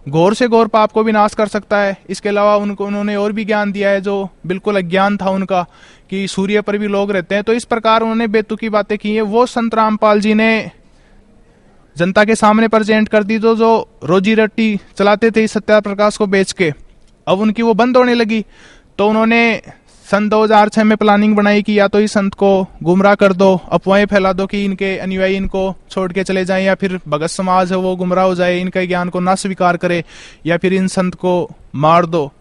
घोर से घोर पाप को भी नाश कर सकता है। इसके अलावा उन्होंने और भी ज्ञान दिया है जो बिल्कुल अज्ञान था उनका, कि सूर्य पर भी लोग रहते हैं। तो इस प्रकार उन्होंने बेतुकी बातें की है, वो संत रामपाल जी ने जनता के सामने प्रेजेंट कर दी। तो जो रोजी रोटी चलाते थे इस सत्यार प्रकाश को बेच के, अब उनकी वो बंद होने लगी। तो उन्होंने सन 2006 में प्लानिंग बनाई कि या तो इस संत को गुमराह कर दो, अफवाहें फैला दो कि इनके अनुयायी इनको छोड़ के चले जाएं, या फिर भगत समाज है वो गुमराह हो जाए, इनके ज्ञान को ना स्वीकार करे, या फिर इन संत को मार दो।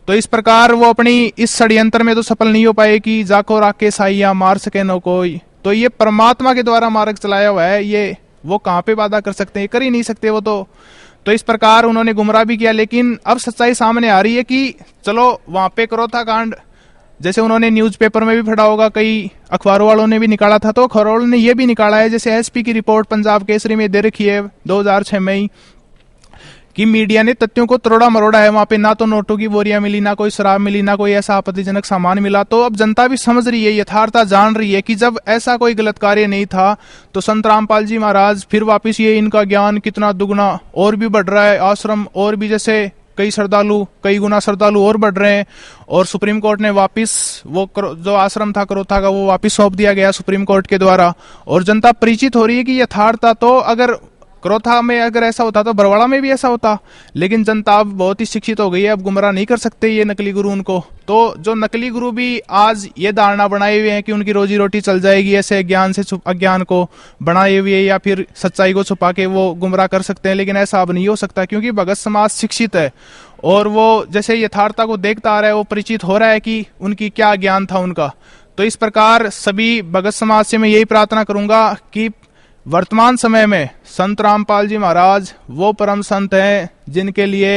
तो इस प्रकार वो अपनी इस षड्यंत्र में तो सफल नहीं हो पाए कि जाको राके साइया मार सके न कोई। तो ये परमात्मा के द्वारा मार्ग चलाया हुआ है, ये वो कहाँ पे वादा कर सकते हैं, कर ही नहीं सकते वो तो इस प्रकार उन्होंने गुमराह भी किया। लेकिन अब सच्चाई सामने आ रही है कि चलो वहां पे करोता कांड, जैसे उन्होंने न्यूज़पेपर में भी पढ़ा होगा, कई अखबारों वालों ने भी निकाला था, तो अखबारों वालों ने ये भी निकाला है, जैसे एसपी की रिपोर्ट पंजाब केसरी में दे रखी है 2006 में ही, कि मीडिया ने तथ्यों को तोड़ा मरोड़ा है। वहां पे ना तो नोटों की बोरियां मिली, ना कोई शराब मिली, ना कोई ऐसा आपत्तिजनक सामान मिला। तो अब जनता भी समझ रही है, यथार्थता जान रही है कि जब ऐसा कोई गलत कार्य नहीं था तो संत रामपाल जी महाराज फिर वापिस ये इनका ज्ञान कितना दुगना और भी बढ़ रहा है। आश्रम और भी जैसे कई गुना श्रद्धालु और बढ़ रहे हैं। और सुप्रीम कोर्ट ने वापिस वो जो आश्रम था करोथा का वो वापिस सौंप दिया गया सुप्रीम कोर्ट के द्वारा। और जनता परिचित हो रही है कि यथार्थता तो अगर करोथा में अगर ऐसा होता तो बरवाड़ा में भी ऐसा होता। लेकिन जनता अब बहुत ही शिक्षित हो गई है, अब गुमराह नहीं कर सकते ये नकली गुरु उनको। तो जो नकली गुरु भी आज ये धारणा बनाए हुए हैं कि उनकी रोजी रोटी चल जाएगी, ऐसे ज्ञान से अज्ञान को बनाए हुए या फिर सच्चाई को छुपा के वो गुमराह कर सकते हैं। लेकिन ऐसा अब नहीं हो सकता, क्योंकि भगत समाज शिक्षित है और वो जैसे यथार्थता को देखता आ रहा है, वो परिचित हो रहा है कि उनकी क्या ज्ञान था उनका। तो इस प्रकार सभी भगत समाज से मैं यही प्रार्थना करूंगा कि वर्तमान समय में संत रामपाल जी महाराज वो परम संत हैं जिनके लिए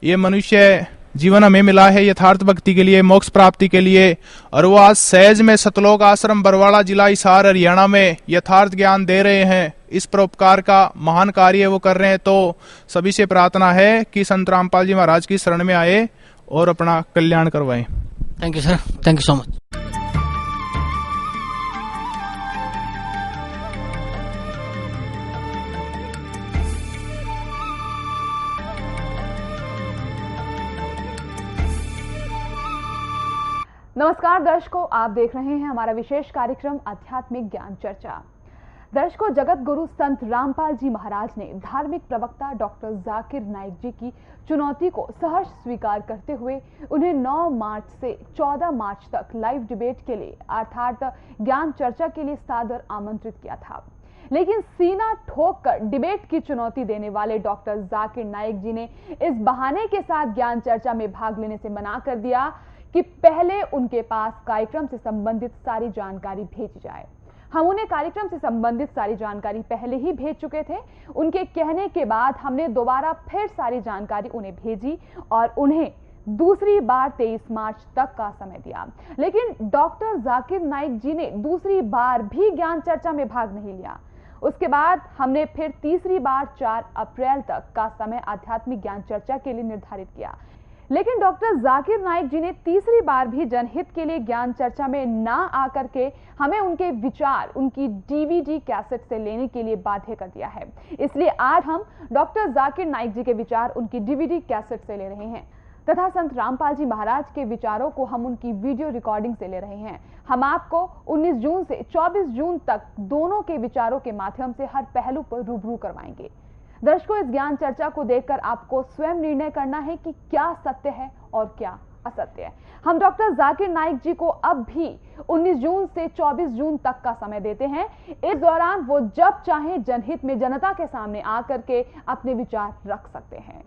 ये मनुष्य जीवन हमें मिला है, यथार्थ भक्ति के लिए, मोक्ष प्राप्ति के लिए। और वो आज सहज में सतलोक आश्रम बरवाड़ा जिला हिसार हरियाणा में यथार्थ ज्ञान दे रहे हैं। इस परोपकार का महान कार्य वो कर रहे हैं। तो सभी से प्रार्थना है कि संत रामपाल जी महाराज की शरण में आए और अपना कल्याण करवाएं। Thank you sir, thank you so much. नमस्कार दर्शकों, आप देख रहे हैं हमारा विशेष कार्यक्रम आध्यात्मिक ज्ञान चर्चा। दर्शकों, जगत गुरु संत रामपाल जी महाराज ने धार्मिक प्रवक्ता डॉक्टर जाकिर नाइक जी की चुनौती को सहर्ष स्वीकार करते हुए उन्हें 9 मार्च से 14 मार्च तक लाइव डिबेट के लिए अर्थात ज्ञान चर्चा के लिए सादर आमंत्रित किया था। लेकिन सीना ठोक कर डिबेट की चुनौती देने वाले डॉक्टर जाकिर नाइक जी ने इस बहाने के साथ ज्ञान चर्चा में भाग लेने से मना कर दिया कि पहले उनके पास कार्यक्रम से संबंधित सारी जानकारी भेजी जाए। हम उन्हें कार्यक्रम से संबंधित सारी जानकारी पहले ही भेज चुके थे। उनके कहने के बाद हमने दोबारा फिर सारी जानकारी उन्हें भेजी और उन्हें दूसरी बार 23 मार्च तक का समय दिया। लेकिन डॉक्टर जाकिर नाइक जी ने दूसरी बार भी ज्ञान चर्चा में भाग नहीं लिया। उसके बाद हमने फिर तीसरी बार 4 अप्रैल तक का समय आध्यात्मिक ज्ञान चर्चा के लिए निर्धारित किया। लेकिन डॉक्टर जाकिर नाइक जी ने तीसरी बार भी जनहित के लिए ज्ञान चर्चा में ना आकर के हमें उनके विचार उनकी डीवीडी कैसेट से लेने के लिए बाध्य कर दिया है। इसलिए आज हम डॉक्टर जाकिर नाइक जी के विचार उनकी डीवीडी कैसेट से ले रहे हैं तथा संत रामपाल जी महाराज के विचारों को हम उनकी वीडियो रिकॉर्डिंग से ले रहे हैं। हम आपको 19 जून से 24 जून तक दोनों के विचारों के माध्यम से हर पहलू पर रूबरू करवाएंगे। दर्शकों, इस ज्ञान चर्चा को देखकर आपको स्वयं निर्णय करना है कि क्या सत्य है और क्या असत्य है। हम डॉक्टर जाकिर नाइक जी को अब भी 19 जून से 24 जून तक का समय देते हैं। इस दौरान वो जब चाहे जनहित में जनता के सामने आकर के अपने विचार रख सकते हैं।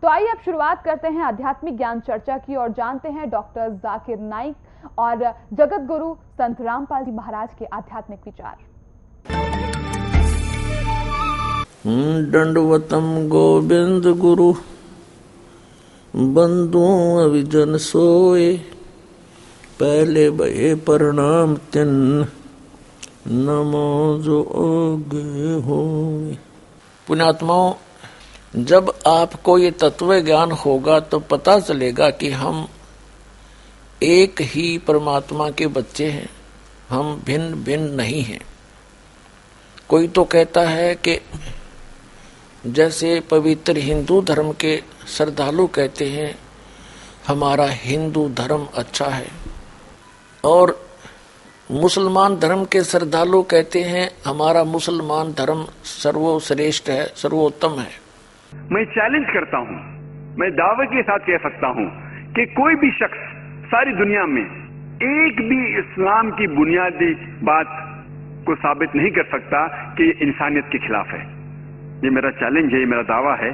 तो आइए अब शुरुआत करते हैं आध्यात्मिक ज्ञान चर्चा की और जानते हैं डॉक्टर जाकिर नाइक और जगत गुरु संत रामपाल जी महाराज के आध्यात्मिक विचार। दंडवतम गोविंद गुरु बंधु अविजन सोए, पहले भये प्रणाम तिन नमो जो आगे होए। पुण्यात्माओं, जब आपको ये तत्व ज्ञान होगा तो पता चलेगा कि हम एक ही परमात्मा के बच्चे हैं, हम भिन्न भिन्न नहीं हैं। कोई तो कहता है कि जैसे पवित्र हिंदू धर्म के श्रद्धालु कहते हैं हमारा हिंदू धर्म अच्छा है, और मुसलमान धर्म के श्रद्धालु कहते हैं हमारा मुसलमान धर्म सर्वश्रेष्ठ है, सर्वोत्तम है। मैं चैलेंज करता हूं, मैं दावे के साथ कह सकता हूं कि कोई भी शख्स सारी दुनिया में एक भी इस्लाम की बुनियादी बात को साबित नहीं कर सकता कि ये इंसानियत के खिलाफ है। ये मेरा चैलेंज है, ये मेरा दावा है।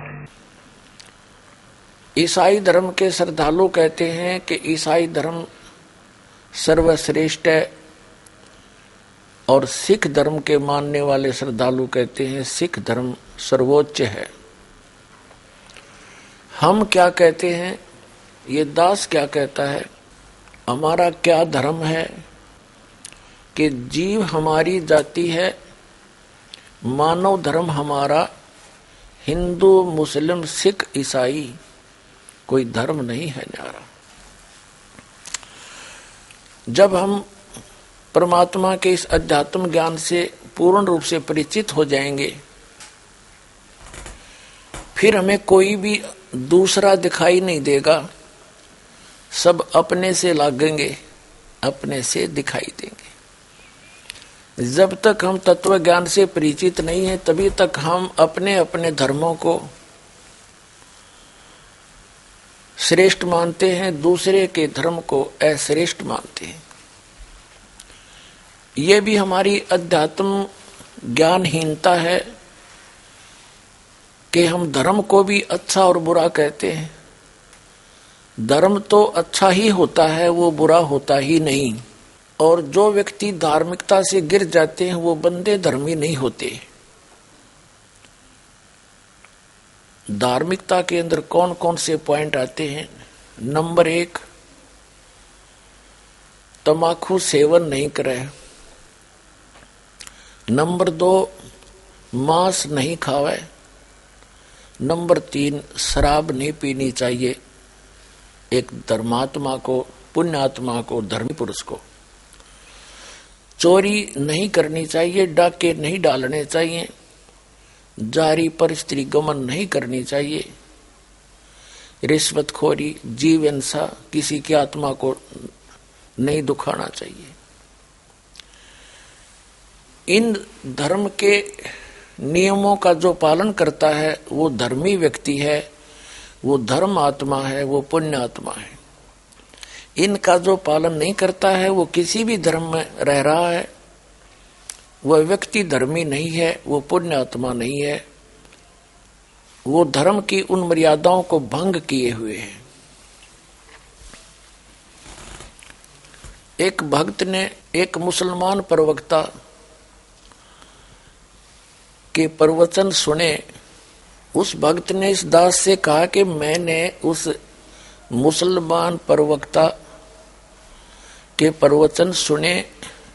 ईसाई धर्म के श्रद्धालु कहते हैं कि ईसाई धर्म सर्वश्रेष्ठ है, और सिख धर्म के मानने वाले श्रद्धालु कहते हैं सिख धर्म सर्वोच्च है। हम क्या कहते हैं, ये दास क्या कहता है, हमारा क्या धर्म है कि जीव हमारी जाति है, मानव धर्म हमारा हिंदू मुस्लिम सिख ईसाई कोई धर्म नहीं है न्यारा। जब हम परमात्मा के इस अध्यात्म ज्ञान से पूर्ण रूप से परिचित हो जाएंगे, फिर हमें कोई भी दूसरा दिखाई नहीं देगा, सब अपने से लागेंगे, अपने से दिखाई देंगे। जब तक हम तत्व ज्ञान से परिचित नहीं है, तभी तक हम अपने अपने धर्मों को श्रेष्ठ मानते हैं, दूसरे के धर्म को अश्रेष्ठ मानते हैं। ये भी हमारी अध्यात्म ज्ञानहीनता है कि हम धर्म को भी अच्छा और बुरा कहते हैं। धर्म तो अच्छा ही होता है, वो बुरा होता ही नहीं। और जो व्यक्ति धार्मिकता से गिर जाते हैं वो बंदे धर्मी नहीं होते। धार्मिकता के अंदर कौन कौन से पॉइंट आते हैं? नंबर 1, तंबाकू सेवन नहीं करे। नंबर 2, मांस नहीं खावे। नंबर 3, शराब नहीं पीनी चाहिए एक धर्मात्मा को, पुण्यात्मा को, धर्मी पुरुष को। चोरी नहीं करनी चाहिए, डाके नहीं डालने चाहिए, जारी पर स्त्री गमन नहीं करनी चाहिए, रिश्वतखोरी, जीव हिंसा, किसी की आत्मा को नहीं दुखाना चाहिए। इन धर्म के नियमों का जो पालन करता है वो धर्मी व्यक्ति है, वो धर्म आत्मा है, वो पुण्य आत्मा है। इनका जो पालन नहीं करता है वो किसी भी धर्म में रह रहा है, वह व्यक्ति धर्मी नहीं है, वो पुण्य आत्मा नहीं है, वो धर्म की उन मर्यादाओं को भंग किए हुए है। एक भक्त ने एक मुसलमान प्रवक्ता के प्रवचन सुने। उस भक्त ने इस दास से कहा कि मैंने उस मुसलमान प्रवक्ता के प्रवचन सुने,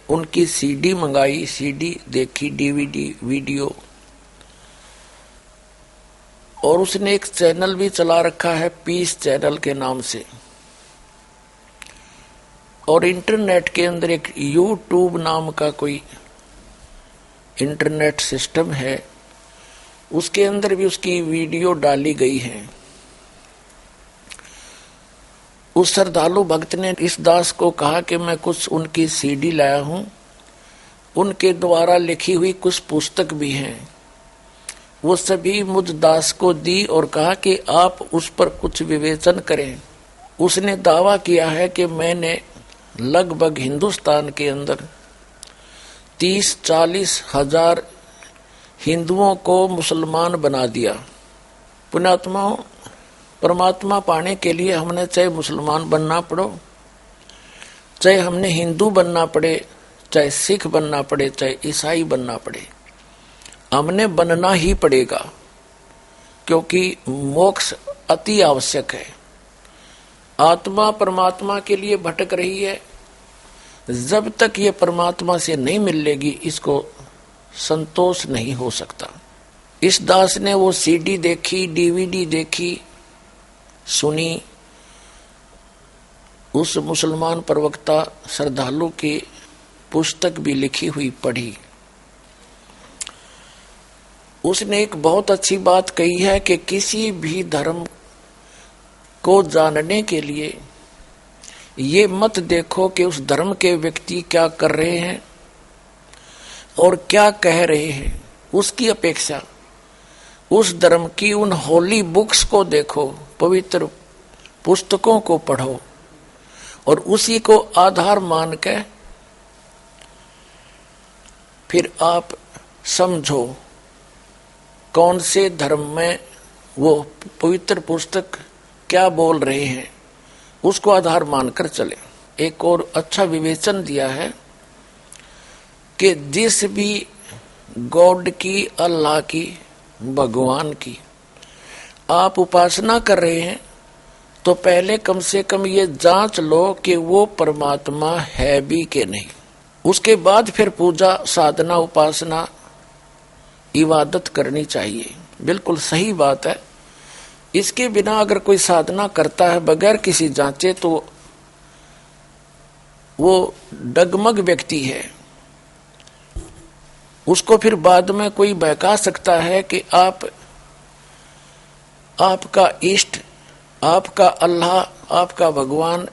उनकी सीडी मंगाई, सीडी देखी, डीवीडी, वीडियो, और उसने एक चैनल भी चला रखा है पीस चैनल के नाम से। और इंटरनेट के अंदर एक यूट्यूब नाम का कोई इंटरनेट सिस्टम है, उसके अंदर भी उसकी वीडियो डाली गई है। उस श्रद्धालु भक्त ने इस दास को कहा कि मैं कुछ उनकी सीडी लाया हूं, उनके द्वारा लिखी हुई कुछ पुस्तक भी हैं, वो सभी मुझ दास को दी और कहा कि आप उस पर कुछ विवेचन करें। उसने दावा किया है कि मैंने लगभग हिंदुस्तान के अंदर 30-40 हजार हिंदुओं को मुसलमान बना दिया। पुण्यात्माओं, परमात्मा पाने के लिए हमने चाहे मुसलमान बनना पड़ो, चाहे हमने हिंदू बनना पड़े, चाहे सिख बनना पड़े, चाहे ईसाई बनना पड़े, हमने बनना ही पड़ेगा, क्योंकि मोक्ष अति आवश्यक है। आत्मा परमात्मा के लिए भटक रही है, जब तक ये परमात्मा से नहीं मिलेगी इसको संतोष नहीं हो सकता। इस दास ने वो सीडी देखी, डीवीडी देखी, सुनी, उस मुसलमान प्रवक्ता श्रद्धालु की पुस्तक भी लिखी हुई पढ़ी। उसने एक बहुत अच्छी बात कही है कि किसी भी धर्म को जानने के लिए ये मत देखो कि उस धर्म के व्यक्ति क्या कर रहे हैं और क्या कह रहे हैं, उसकी अपेक्षा उस धर्म की उन होली बुक्स को देखो, पवित्र पुस्तकों को पढ़ो और उसी को आधार मान के फिर आप समझो कौन से धर्म में वो पवित्र पुस्तक क्या बोल रहे हैं, उसको आधार मानकर चले। एक और अच्छा विवेचन दिया है कि जिस भी गॉड की, अल्लाह की, भगवान की आप उपासना कर रहे हैं तो पहले कम से कम ये जांच लो कि वो परमात्मा है भी कि नहीं। उसके बाद फिर पूजा, साधना, उपासना, इबादत करनी चाहिए। बिल्कुल सही बात है। इसके बिना अगर कोई साधना करता है बगैर किसी जांचे तो वो डगमग व्यक्ति है। उसको फिर बाद में कोई बहका सकता है कि आपका इष्ट, आपका अल्लाह, आपका भगवान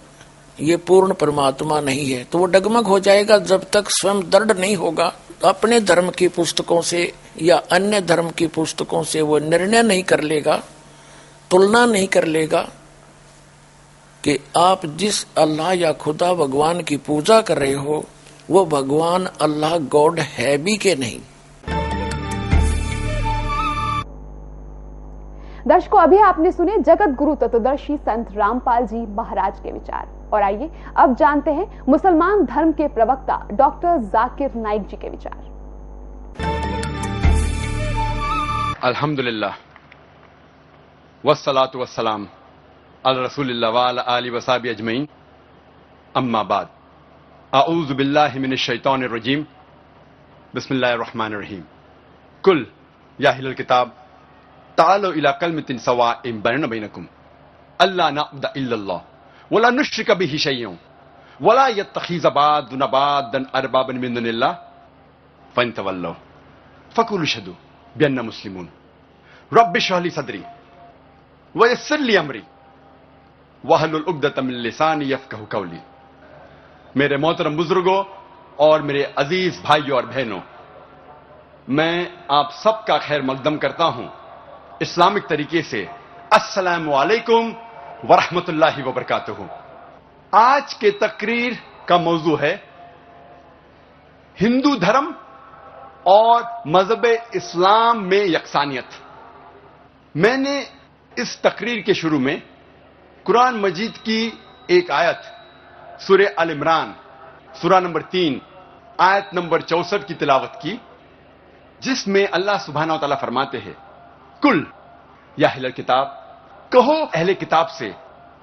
ये पूर्ण परमात्मा नहीं है, तो वो डगमग हो जाएगा। जब तक स्वयं दृढ़ नहीं होगा, अपने धर्म की पुस्तकों से या अन्य धर्म की पुस्तकों से वो निर्णय नहीं कर लेगा, तुलना नहीं कर लेगा कि आप जिस अल्लाह या खुदा भगवान की पूजा कर रहे हो वो भगवान अल्लाह गॉड है भी कि नहीं। दर्शकों, अभी आपने सुने जगत गुरु तत्वदर्शी संत रामपाल जी महाराज के विचार। और आइए अब जानते हैं मुसलमान धर्म के प्रवक्ता डॉक्टर जाकिर नाइक जी के विचार। अल्हम्दुलिल्लाह वस्सलातु वस्सलाम अला रसूलिल्लाह व अला आलिहि व सहबिहि अजमईन, अम्मा बाद। अऊज़ु बिल्लाहि मिनश शैतानिर रजीम, बिस्मिल्लाहिर रहमानिर रहीम। कुल या अहलल किताब तालो इला कलिमतिन सवाइम बैनना बैनकुम अल्ला नअबुद इल्लल्लाह वला नुश्रिक बिही शैय्यन वला यत्तखिज़ बादुना बादन अरबाबन मिन दुनिल्लाह फइन तवल्लौ फकुलू शहदू बिअन्ना मुस्लिमून रब्बि इश्रह ली सदरी वयस्सिर ली अमरी वहलुल उक़दतम मिन लिसानी यफ़क़हू क़ौली। मेरे मोहतरम बुजुर्गों और मेरे अजीज भाइयों और बहनों, मैं आप सबका खैर मकदम करता हूं इस्लामिक तरीके से। अस्सलामु अलैकुम वरहमतुल्लाहि वबरकातुहू। आज के तकरीर का मौजू है हिंदू धर्म और मजहब इस्लाम में यकसानियत। मैंने इस तकरीर के शुरू में कुरान मजीद की एक आयत सूरे अल इमरान सूरा नंबर 3 आयत नंबर 64 की तिलावत की, जिसमें अल्लाह सुब्हानहू व तआला फरमाते हैं, कुल या अहलल किताब, कहो अहले किताब से,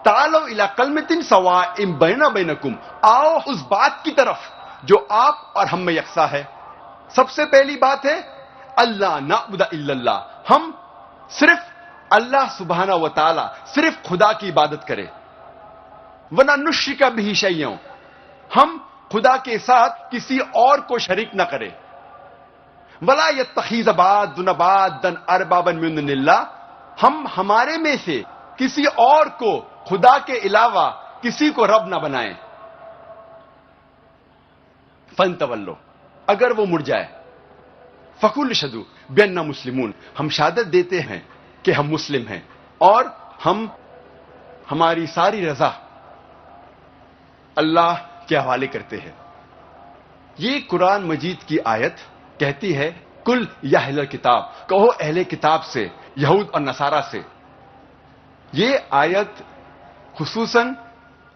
तालो इला कलिमतिन सवाइम बैना बैनकुम, आओ उस बात की तरफ जो आप और हम में यकसा है। सबसे पहली बात है अल्लाह नअबुद इल्लल्लाह, हम सिर्फ अल्लाह सुब्हानहू व तआला, सिर्फ खुदा की इबादत करें। वना नुश्रिक बिही शैय्यन, हम खुदा के साथ किसी और को शरीक न करें। वला यत्तखिज़ बादुना बादन अरबाबन मिन दुनिल्लाह, हम हमारे में से किसी और को खुदा के अलावा किसी को रब न बनाएं। फन तवल्लो, अगर वो मुड़ जाए, फकुल शदू बिअन्ना मुस्लिमून, हम शहादत देते हैं कि हम मुस्लिम हैं और हम हमारी सारी रजा अल्लाह के हवाले करते हैं। ये कुरान मजीद की आयत कहती है, कुल या अहलल किताब, कहो अहले किताब से, यहूद और नसारा से। ये आयत खुसूसन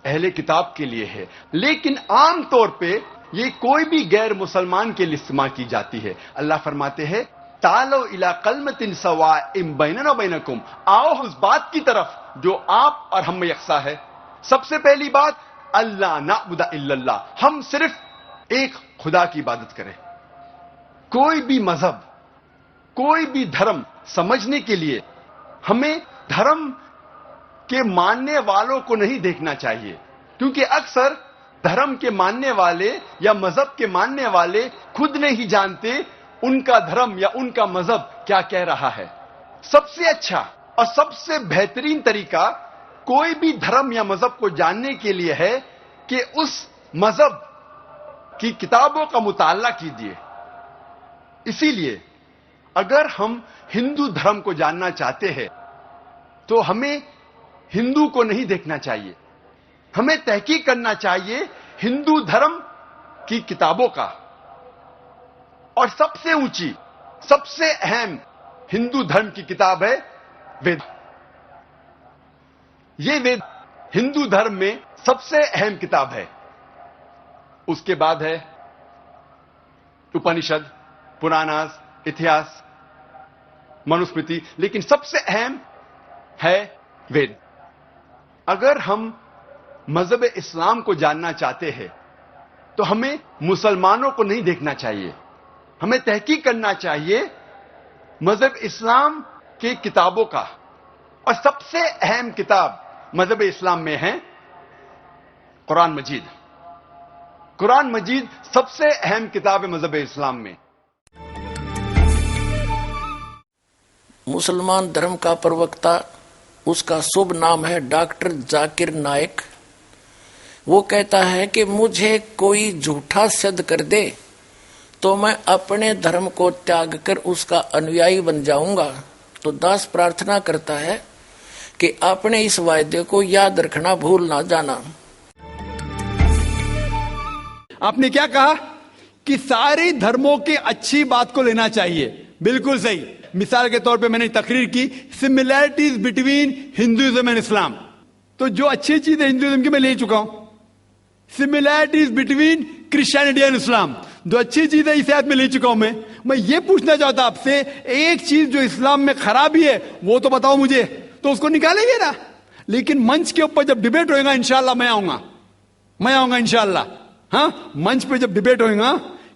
अहले किताब के लिए है, लेकिन आम तौर पे ये कोई भी गैर मुसलमान के लिए इस्तेमाल की जाती है। अल्लाह फरमाते हैं, तालो इला कलिमतिन सवाइम बैनना बैनकुम, आओ उस बात की तरफ जो आप और हम में यकसा है। सबसे पहली बात अल्लाह नअबुद इल्लल्लाह, हम सिर्फ एक खुदा की इबादत करें। कोई भी मजहब, कोई भी धर्म समझने के लिए हमें धर्म के मानने वालों को नहीं देखना चाहिए, क्योंकि अक्सर धर्म के मानने वाले या मजहब के मानने वाले खुद नहीं जानते उनका धर्म या उनका मजहब क्या कह रहा है। सबसे अच्छा और सबसे बेहतरीन तरीका कोई भी धर्म या मजहब को जानने के लिए है कि उस मजहब की किताबों का मुताला कीजिए। इसीलिए अगर हम हिंदू धर्म को जानना चाहते हैं तो हमें हिंदू को नहीं देखना चाहिए, हमें तहकीक करना चाहिए हिंदू धर्म की किताबों का। और सबसे ऊंची, सबसे अहम हिंदू धर्म की किताब है वेद। ये वेद हिंदू धर्म में सबसे अहम किताब है। उसके बाद है उपनिषद, पुराणास, इतिहास, मनुस्मृति, लेकिन सबसे अहम है वेद। अगर हम मजहब इस्लाम को जानना चाहते हैं तो हमें मुसलमानों को नहीं देखना चाहिए, हमें तहकीक करना चाहिए मजहब इस्लाम की किताबों का, और सबसे अहम किताब मजहब इस्लाम में है कुरान मजीद। कुरान मजीद सबसे अहम किताब है मजहब इस्लाम में। मुसलमान धर्म का प्रवक्ता, उसका शुभ नाम है डॉक्टर जाकिर नाइक। वो कहता है कि मुझे कोई झूठा सिद्ध कर दे तो मैं अपने धर्म को त्याग कर उसका अनुयायी बन जाऊंगा। तो दास प्रार्थना करता है कि अपने इस वायदे को याद रखना, भूल ना जाना। आपने क्या कहा कि सारे धर्मों की अच्छी बात को लेना चाहिए, बिल्कुल सही। मिसाल के तौर पे मैंने तकरीर की सिमिलैरिटीज बिटवीन हिंदुइज्म एंड इस्लाम, तो जो अच्छी चीज है हिंदुइज्म की मैं ले चुका हूं। Similarities between Christianity and Islam, जो अच्छी चीज है इसे में ले चुका हूं। मैं ये पूछना चाहता आपसे, एक चीज जो इस्लाम में खराबी है वो तो बताओ मुझे, तो उसको निकालेंगे ना। लेकिन मंच के ऊपर जब डिबेट होएगा इंशाल्लाह मैं आऊंगा इंशाल्लाह। हाँ, मंच पे जब डिबेट होएगा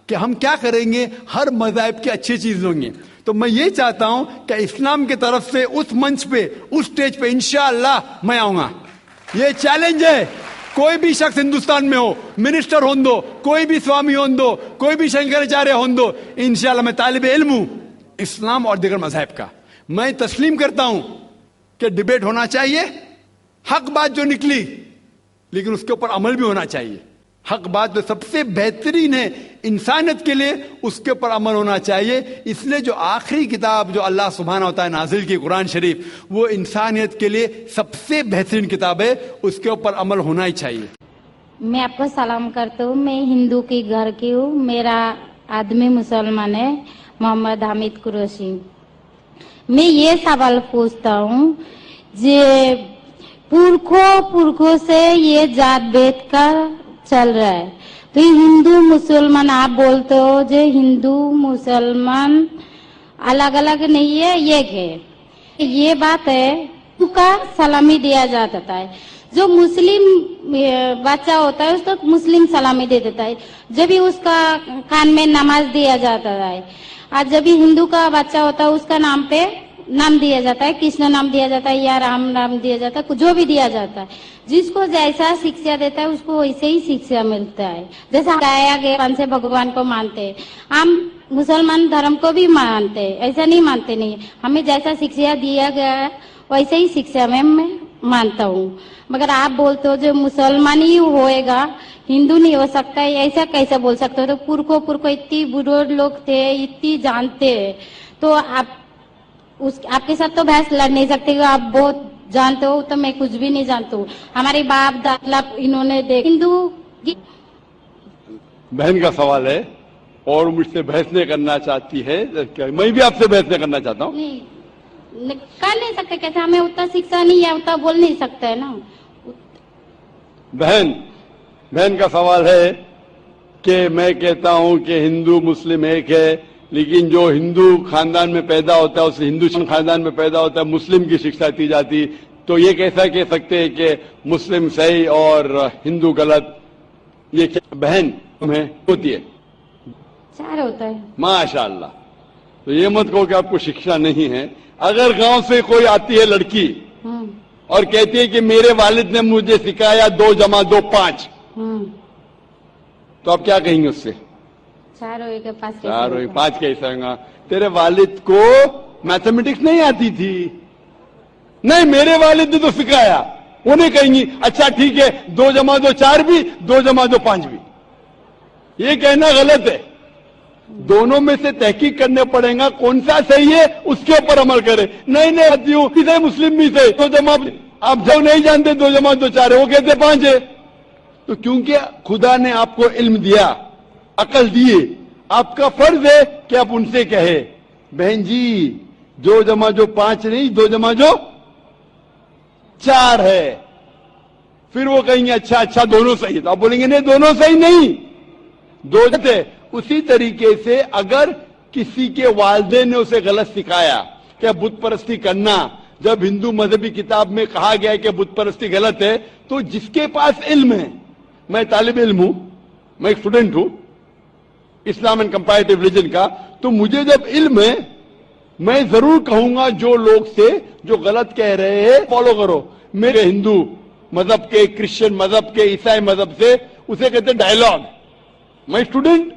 कि हम क्या करेंगे, हर मज़हब की अच्छी चीज होंगी। तो मैं ये चाहता हूं कि इस्लाम की तरफ से उस मंच पे, उस स्टेज पे इंशाअल्लाह मैं आऊंगा। ये चैलेंज है। कोई भी शख्स हिंदुस्तान में हो, मिनिस्टर हों दो, कोई भी स्वामी हों दो, कोई भी शंकराचार्य हों दो, इंशाअल्लाह मैं तालिब इल्म हूं इस्लाम और दीगर मज़हब का। मैं तस्लीम करता हूं कि डिबेट होना चाहिए, हक बात जो निकली, लेकिन उसके ऊपर अमल भी होना चाहिए। हक बात जो सबसे बेहतरीन है इंसानियत के लिए, उसके ऊपर अमल होना चाहिए। इसलिए जो आखिरी किताब जो अल्लाह सुब्हानहू व तआला नाजिल की कुरान शरीफ, वो इंसानियत के लिए सबसे बेहतरीन किताब है, उसके ऊपर अमल होना ही चाहिए। मैं आपको सलाम करता हूँ। मैं हिंदू के घर की हूँ। मेरा आदमी मुसलमान है, मोहम्मद हामिद कुरैशी। मैं ये सवाल पूछता हूँ, जे पुरखों से ये जात भेद का चल रहा है, तो हिंदू मुसलमान आप बोलते हो जो हिंदू मुसलमान अलग अलग नहीं है, एक है। ये बात है, उसका सलामी दिया जाता है। जो मुस्लिम बच्चा होता है उसको मुस्लिम सलामी दे देता है, जब भी उसका कान में नमाज दिया जाता है। और जब भी हिंदू का बच्चा होता है उसका नाम पे नाम दिया जाता है, कृष्ण नाम दिया जाता है या राम नाम दिया जाता है, जो भी दिया जाता है। जिसको जैसा शिक्षा देता है उसको वैसे ही शिक्षा मिलता है। जैसा गाया गया से भगवान को मानते हैं, हम मुसलमान धर्म को भी मानते हैं, ऐसा नहीं मानते नहीं। हमें जैसा शिक्षा दिया गया है वैसे ही शिक्षा में मैं मानता हूँ। मगर आप बोलते हो जो मुसलमान ही होएगा, हिंदू नहीं हो सकता है, ऐसा कैसे बोल सकते हो? तो पुरखों इतनी बुजुर्ग लोग थे, इतनी जानते हैं, तो आप आपके साथ तो बहस लड़ नहीं सकते। आप बहुत जानते हो, तो मैं कुछ भी नहीं जानता हूँ। हमारे बाप दादा इन्होंने हिंदू बहन का सवाल है और मुझसे बहस नहीं करना चाहती है, मैं भी आपसे बहस नहीं करना चाहता हूँ। नहीं कर नहीं सकते, कैसे? हमें उतना शिक्षा नहीं है, उतना बोल नहीं सकते है ना। बहन का सवाल है कि मैं कहता हूँ कि हिंदू मुस्लिम एक है, लेकिन जो हिंदू खानदान में पैदा होता है उसे हिंदू खानदान में पैदा होता है, मुस्लिम की शिक्षा दी जाती, तो ये कैसा कह सकते हैं कि मुस्लिम सही और हिंदू गलत? ये क्या बहन में होती है? चार होता है। माशाअल्लाह। तो ये मत कहो कि आपको शिक्षा नहीं है। अगर गांव से कोई आती है लड़की और कहती है कि मेरे वालिद ने मुझे सिखाया 2 + 2 = 5, तो आप क्या कहेंगे उससे? 4 के पास 5 कैसे होगा? तेरे वालिद को मैथमेटिक्स नहीं आती थी? नहीं, मेरे वालिद ने तो सिखाया। उन्हें कहेंगी अच्छा ठीक है, 2 + 2 = 4 भी, 2 + 2 = 5 भी। ये कहना गलत है। दोनों में से तहकीक करने पड़ेगा, कौन सा सही है उसके ऊपर अमल करे। नहीं आती हूँ किसे मुस्लिम भी से 2 = आप जो नहीं जानते 2 + 2 = 4 है, वो कहते 5 है। तो क्योंकि खुदा ने आपको इल्म दिया, अकल दिए, आपका फर्ज है कि आप उनसे कहे बहन जी 2 + 2 = 5 नहीं, 2 + 2 = 4 है। फिर वो कहेंगे अच्छा दोनों सही है, तो आप बोलेंगे नहीं दोनों सही नहीं, 2 थे। उसी तरीके से अगर किसी के वालिदैन ने उसे गलत सिखाया कि बुत परस्ती करना, जब हिंदू मजहबी किताब में कहा गया है कि बुत परस्ती गलत है, तो जिसके पास इल्म है, मैं तालिब इल्म हूं, मैं एक स्टूडेंट हूं इस्लाम एंड कंपैरेटिव रिलीजन का, तो मुझे जब इल्म है मैं जरूर कहूंगा जो लोग से जो गलत कह रहे हैं फॉलो करो। मेरे हिंदू मजहब के, क्रिश्चियन मजहब के, ईसाई मजहब से, उसे कहते डायलॉग। मैं स्टूडेंट,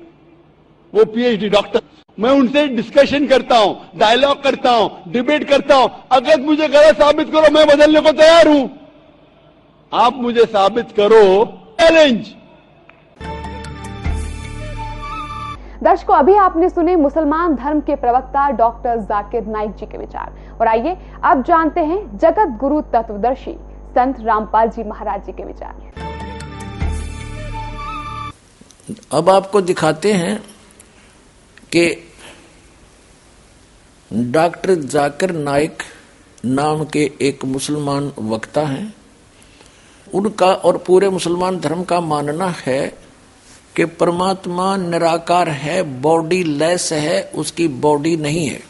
वो पीएचडी डॉक्टर, मैं उनसे डिस्कशन करता हूं, डायलॉग करता हूं, डिबेट करता हूं। अगर मुझे गलत साबित करो, मैं बदलने को तैयार हूं। आप मुझे साबित करो, चैलेंज। दर्शकों, अभी आपने सुने मुसलमान धर्म के प्रवक्ता डॉक्टर जाकिर नाइक जी के विचार। और आइए अब जानते हैं जगत गुरु तत्वदर्शी संत रामपाल जी महाराज जी के विचार। अब आपको दिखाते हैं कि डॉक्टर जाकिर नाइक नाम के एक मुसलमान वक्ता हैं। उनका और पूरे मुसलमान धर्म का मानना है कि परमात्मा निराकार है, बॉडी लेस है, उसकी बॉडी नहीं है।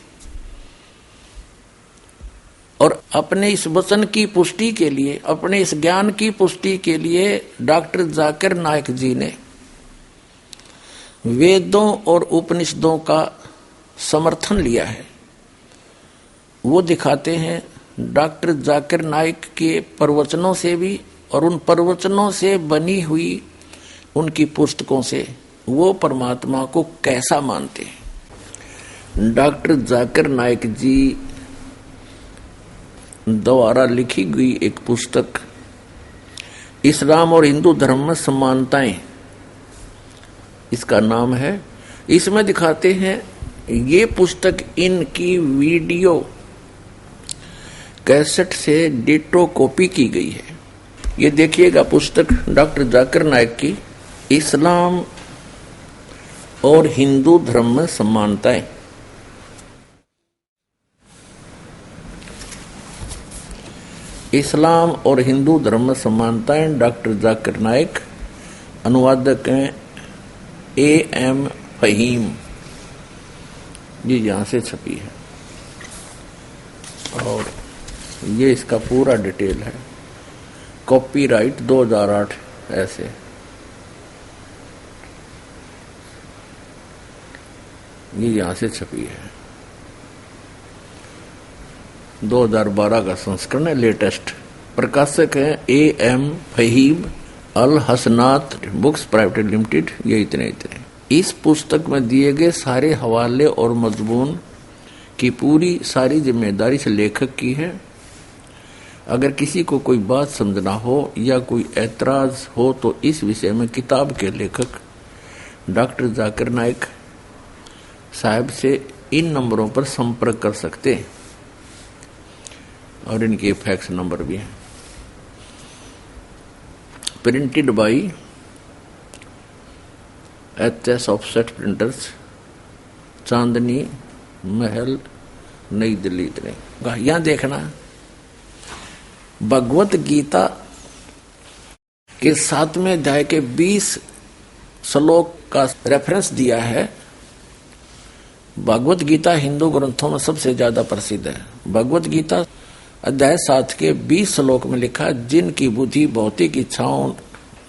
और अपने इस वचन की पुष्टि के लिए, अपने इस ज्ञान की पुष्टि के लिए डॉक्टर जाकिर नाइक जी ने वेदों और उपनिषदों का समर्थन लिया है। वो दिखाते हैं डॉक्टर जाकिर नाइक के प्रवचनों से भी और उन प्रवचनों से बनी हुई उनकी पुस्तकों से वो परमात्मा को कैसा मानते हैं। डॉक्टर जाकिर नाइक जी द्वारा लिखी गई एक पुस्तक इस्लाम और हिंदू धर्म में समानताएं, इसका नाम है। इसमें दिखाते हैं, ये पुस्तक इनकी वीडियो कैसेट से डिटो कॉपी की गई है। ये देखिएगा पुस्तक डॉक्टर जाकिर नाइक की इस्लाम और हिंदू धर्म में समानताएं। इस्लाम और हिंदू धर्म में समानताएं, डॉक्टर जाकिर नाइक, अनुवादक हैं A.M. फहीम। ये यहां से छपी है और ये इसका पूरा डिटेल है। कॉपीराइट 2008 ऐसे। ये यहां से छपी है, 2012 का संस्करण है, लेटेस्ट। प्रकाशक है A.M. फहीम अल हसनात बुक्स प्राइवेट लिमिटेड। ये इतने इस पुस्तक में दिए गए सारे हवाले और मजमून की पूरी सारी जिम्मेदारी से लेखक की है। अगर किसी को कोई बात समझना हो या कोई ऐतराज हो तो इस विषय में किताब के लेखक डॉक्टर जाकिर नाइक साहब से इन नंबरों पर संपर्क कर सकते हैं और इनके फैक्स नंबर भी हैं। Printed by HS offset printers, Chandni Mahal, New Delhi. इतने यहां देखना, भगवत गीता के 7वें अध्याय के 20 श्लोक का रेफरेंस दिया है। भगवत गीता हिंदू ग्रंथों में सबसे ज्यादा प्रसिद्ध है। भगवत गीता अध्याय 7 के 20 श्लोक में लिखा, जिनकी बुद्धि भौतिक इच्छाओं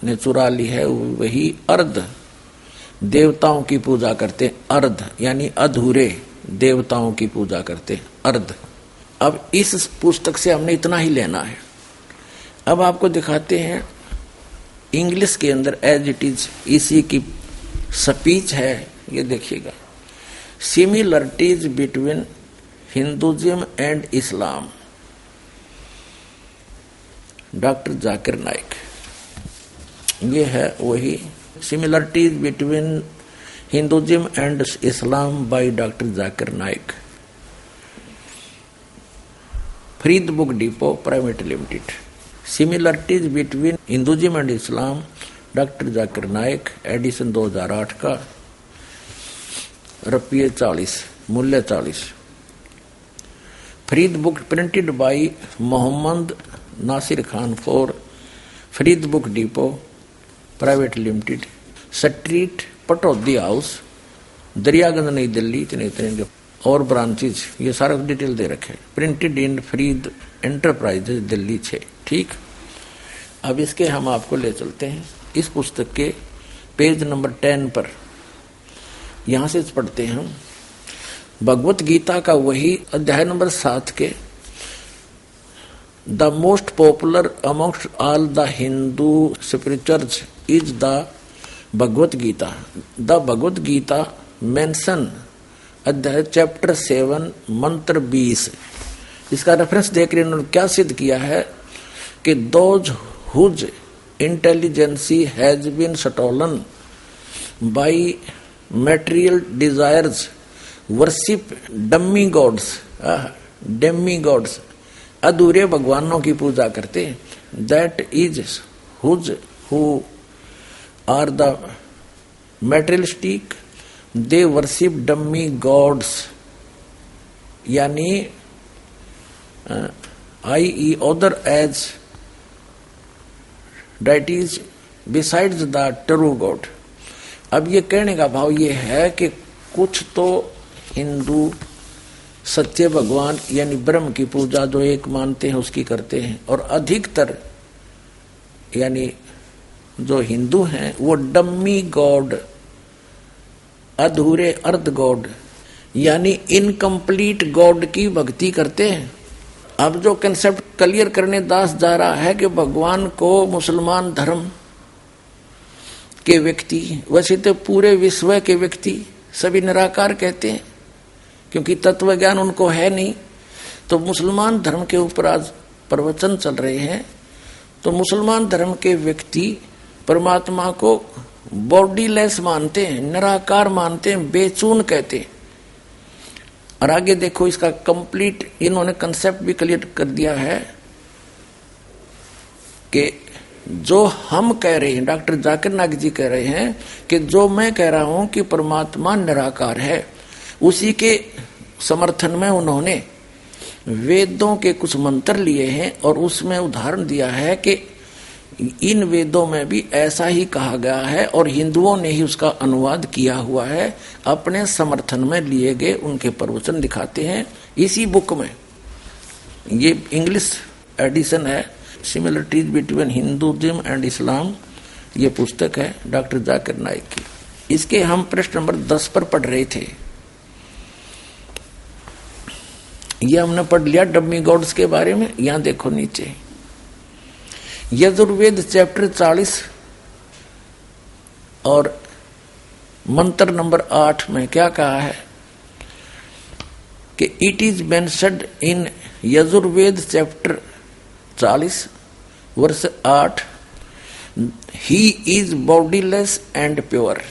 ने चुरा ली है वही अर्ध देवताओं की पूजा करते। अर्ध यानी अधूरे देवताओं की पूजा करते, अर्ध। अब इस पुस्तक से हमने इतना ही लेना है। अब आपको दिखाते हैं इंग्लिश के अंदर एज इट इज इसी की स्पीच है। ये देखिएगा, similarities between Hinduism and Islam, doctor Zakir Naik. ये है वही similarities between Hinduism and Islam by doctor Zakir Naik, Farid book depot private limited. Similarities between Hinduism and Islam, doctor Zakir Naik, edition 2008 का, रुपये 40, मूल्य 40। Farid book printed by Mohammad Nasir Khan for Farid book depot private limited, street Pataudi house, Daryaganj, New Delhi. इतने और branches ये सारा डिटेल दे रखे। Printed in Farid enterprises Delhi 6। ठीक, अब इसके हम आपको ले चलते हैं इस पुस्तक के पेज नंबर 10 पर। यहां से पढ़ते हैं हम, भगवत गीता का वही अध्याय नंबर 7 के the most popular amongst all the Hindu spirituals is the Bhagavad Gita. The Bhagavad Gita mention अध्याय चैप्टर 7 मंत्र 20। इसका रेफरेंस देख रहे उन्होंने क्या सिद्ध किया है कि those whose intelligence has been stolen by material desires worship demi gods. Demi gods अधूरे भगवानों की पूजा करते। That is whose who are the materialistic they worship demi gods, यानी i.e. other as deities besides the true God। अब ये कहने का भाव ये है कि कुछ तो हिंदू सच्चे भगवान यानी ब्रह्म की पूजा जो एक मानते हैं उसकी करते हैं, और अधिकतर यानी जो हिंदू हैं वो डम्मी गॉड, अधूरे अर्ध गॉड यानी इनकम्प्लीट गॉड की भक्ति करते हैं। अब जो कंसेप्ट क्लियर करने दास जा रहा है कि भगवान को मुसलमान धर्म के व्यक्ति, वैसे तो पूरे विश्व के व्यक्ति सभी निराकार कहते हैं क्योंकि तत्व ज्ञान उनको है नहीं। तो मुसलमान धर्म के ऊपर आज प्रवचन चल रहे हैं। तो मुसलमान धर्म के व्यक्ति परमात्मा को बॉडीलेस मानते हैं, निराकार मानते हैं, बेचून कहते हैं। और आगे देखो इसका कंप्लीट इन्होंने कंसेप्ट भी क्लियर कर दिया है कि जो हम कह रहे हैं, डॉक्टर जाकिर नाइक जी कह रहे हैं कि जो मैं कह रहा हूं कि परमात्मा निराकार है, उसी के समर्थन में उन्होंने वेदों के कुछ मंत्र लिए हैं और उसमें उदाहरण दिया है कि इन वेदों में भी ऐसा ही कहा गया है और हिंदुओं ने ही उसका अनुवाद किया हुआ है। अपने समर्थन में लिए गए उनके प्रवचन दिखाते हैं इसी बुक में। ये इंग्लिश एडिशन है, सिमिलरिटीज बिटवीन हिंदुइज्म एंड इस्लाम, ये पुस्तक है डॉक्टर जाकिर नाइक की। इसके हम प्रश्न नंबर 10 पर पढ़ रहे थे। ये हमने पढ़ लिया डम्मी गॉड्स के बारे में। यहां देखो नीचे यजुर्वेद चैप्टर 40 और मंत्र नंबर 8 में क्या कहा है कि it is mentioned in Yajurveda chapter 40 वर्ष 8 he is bodiless and pure.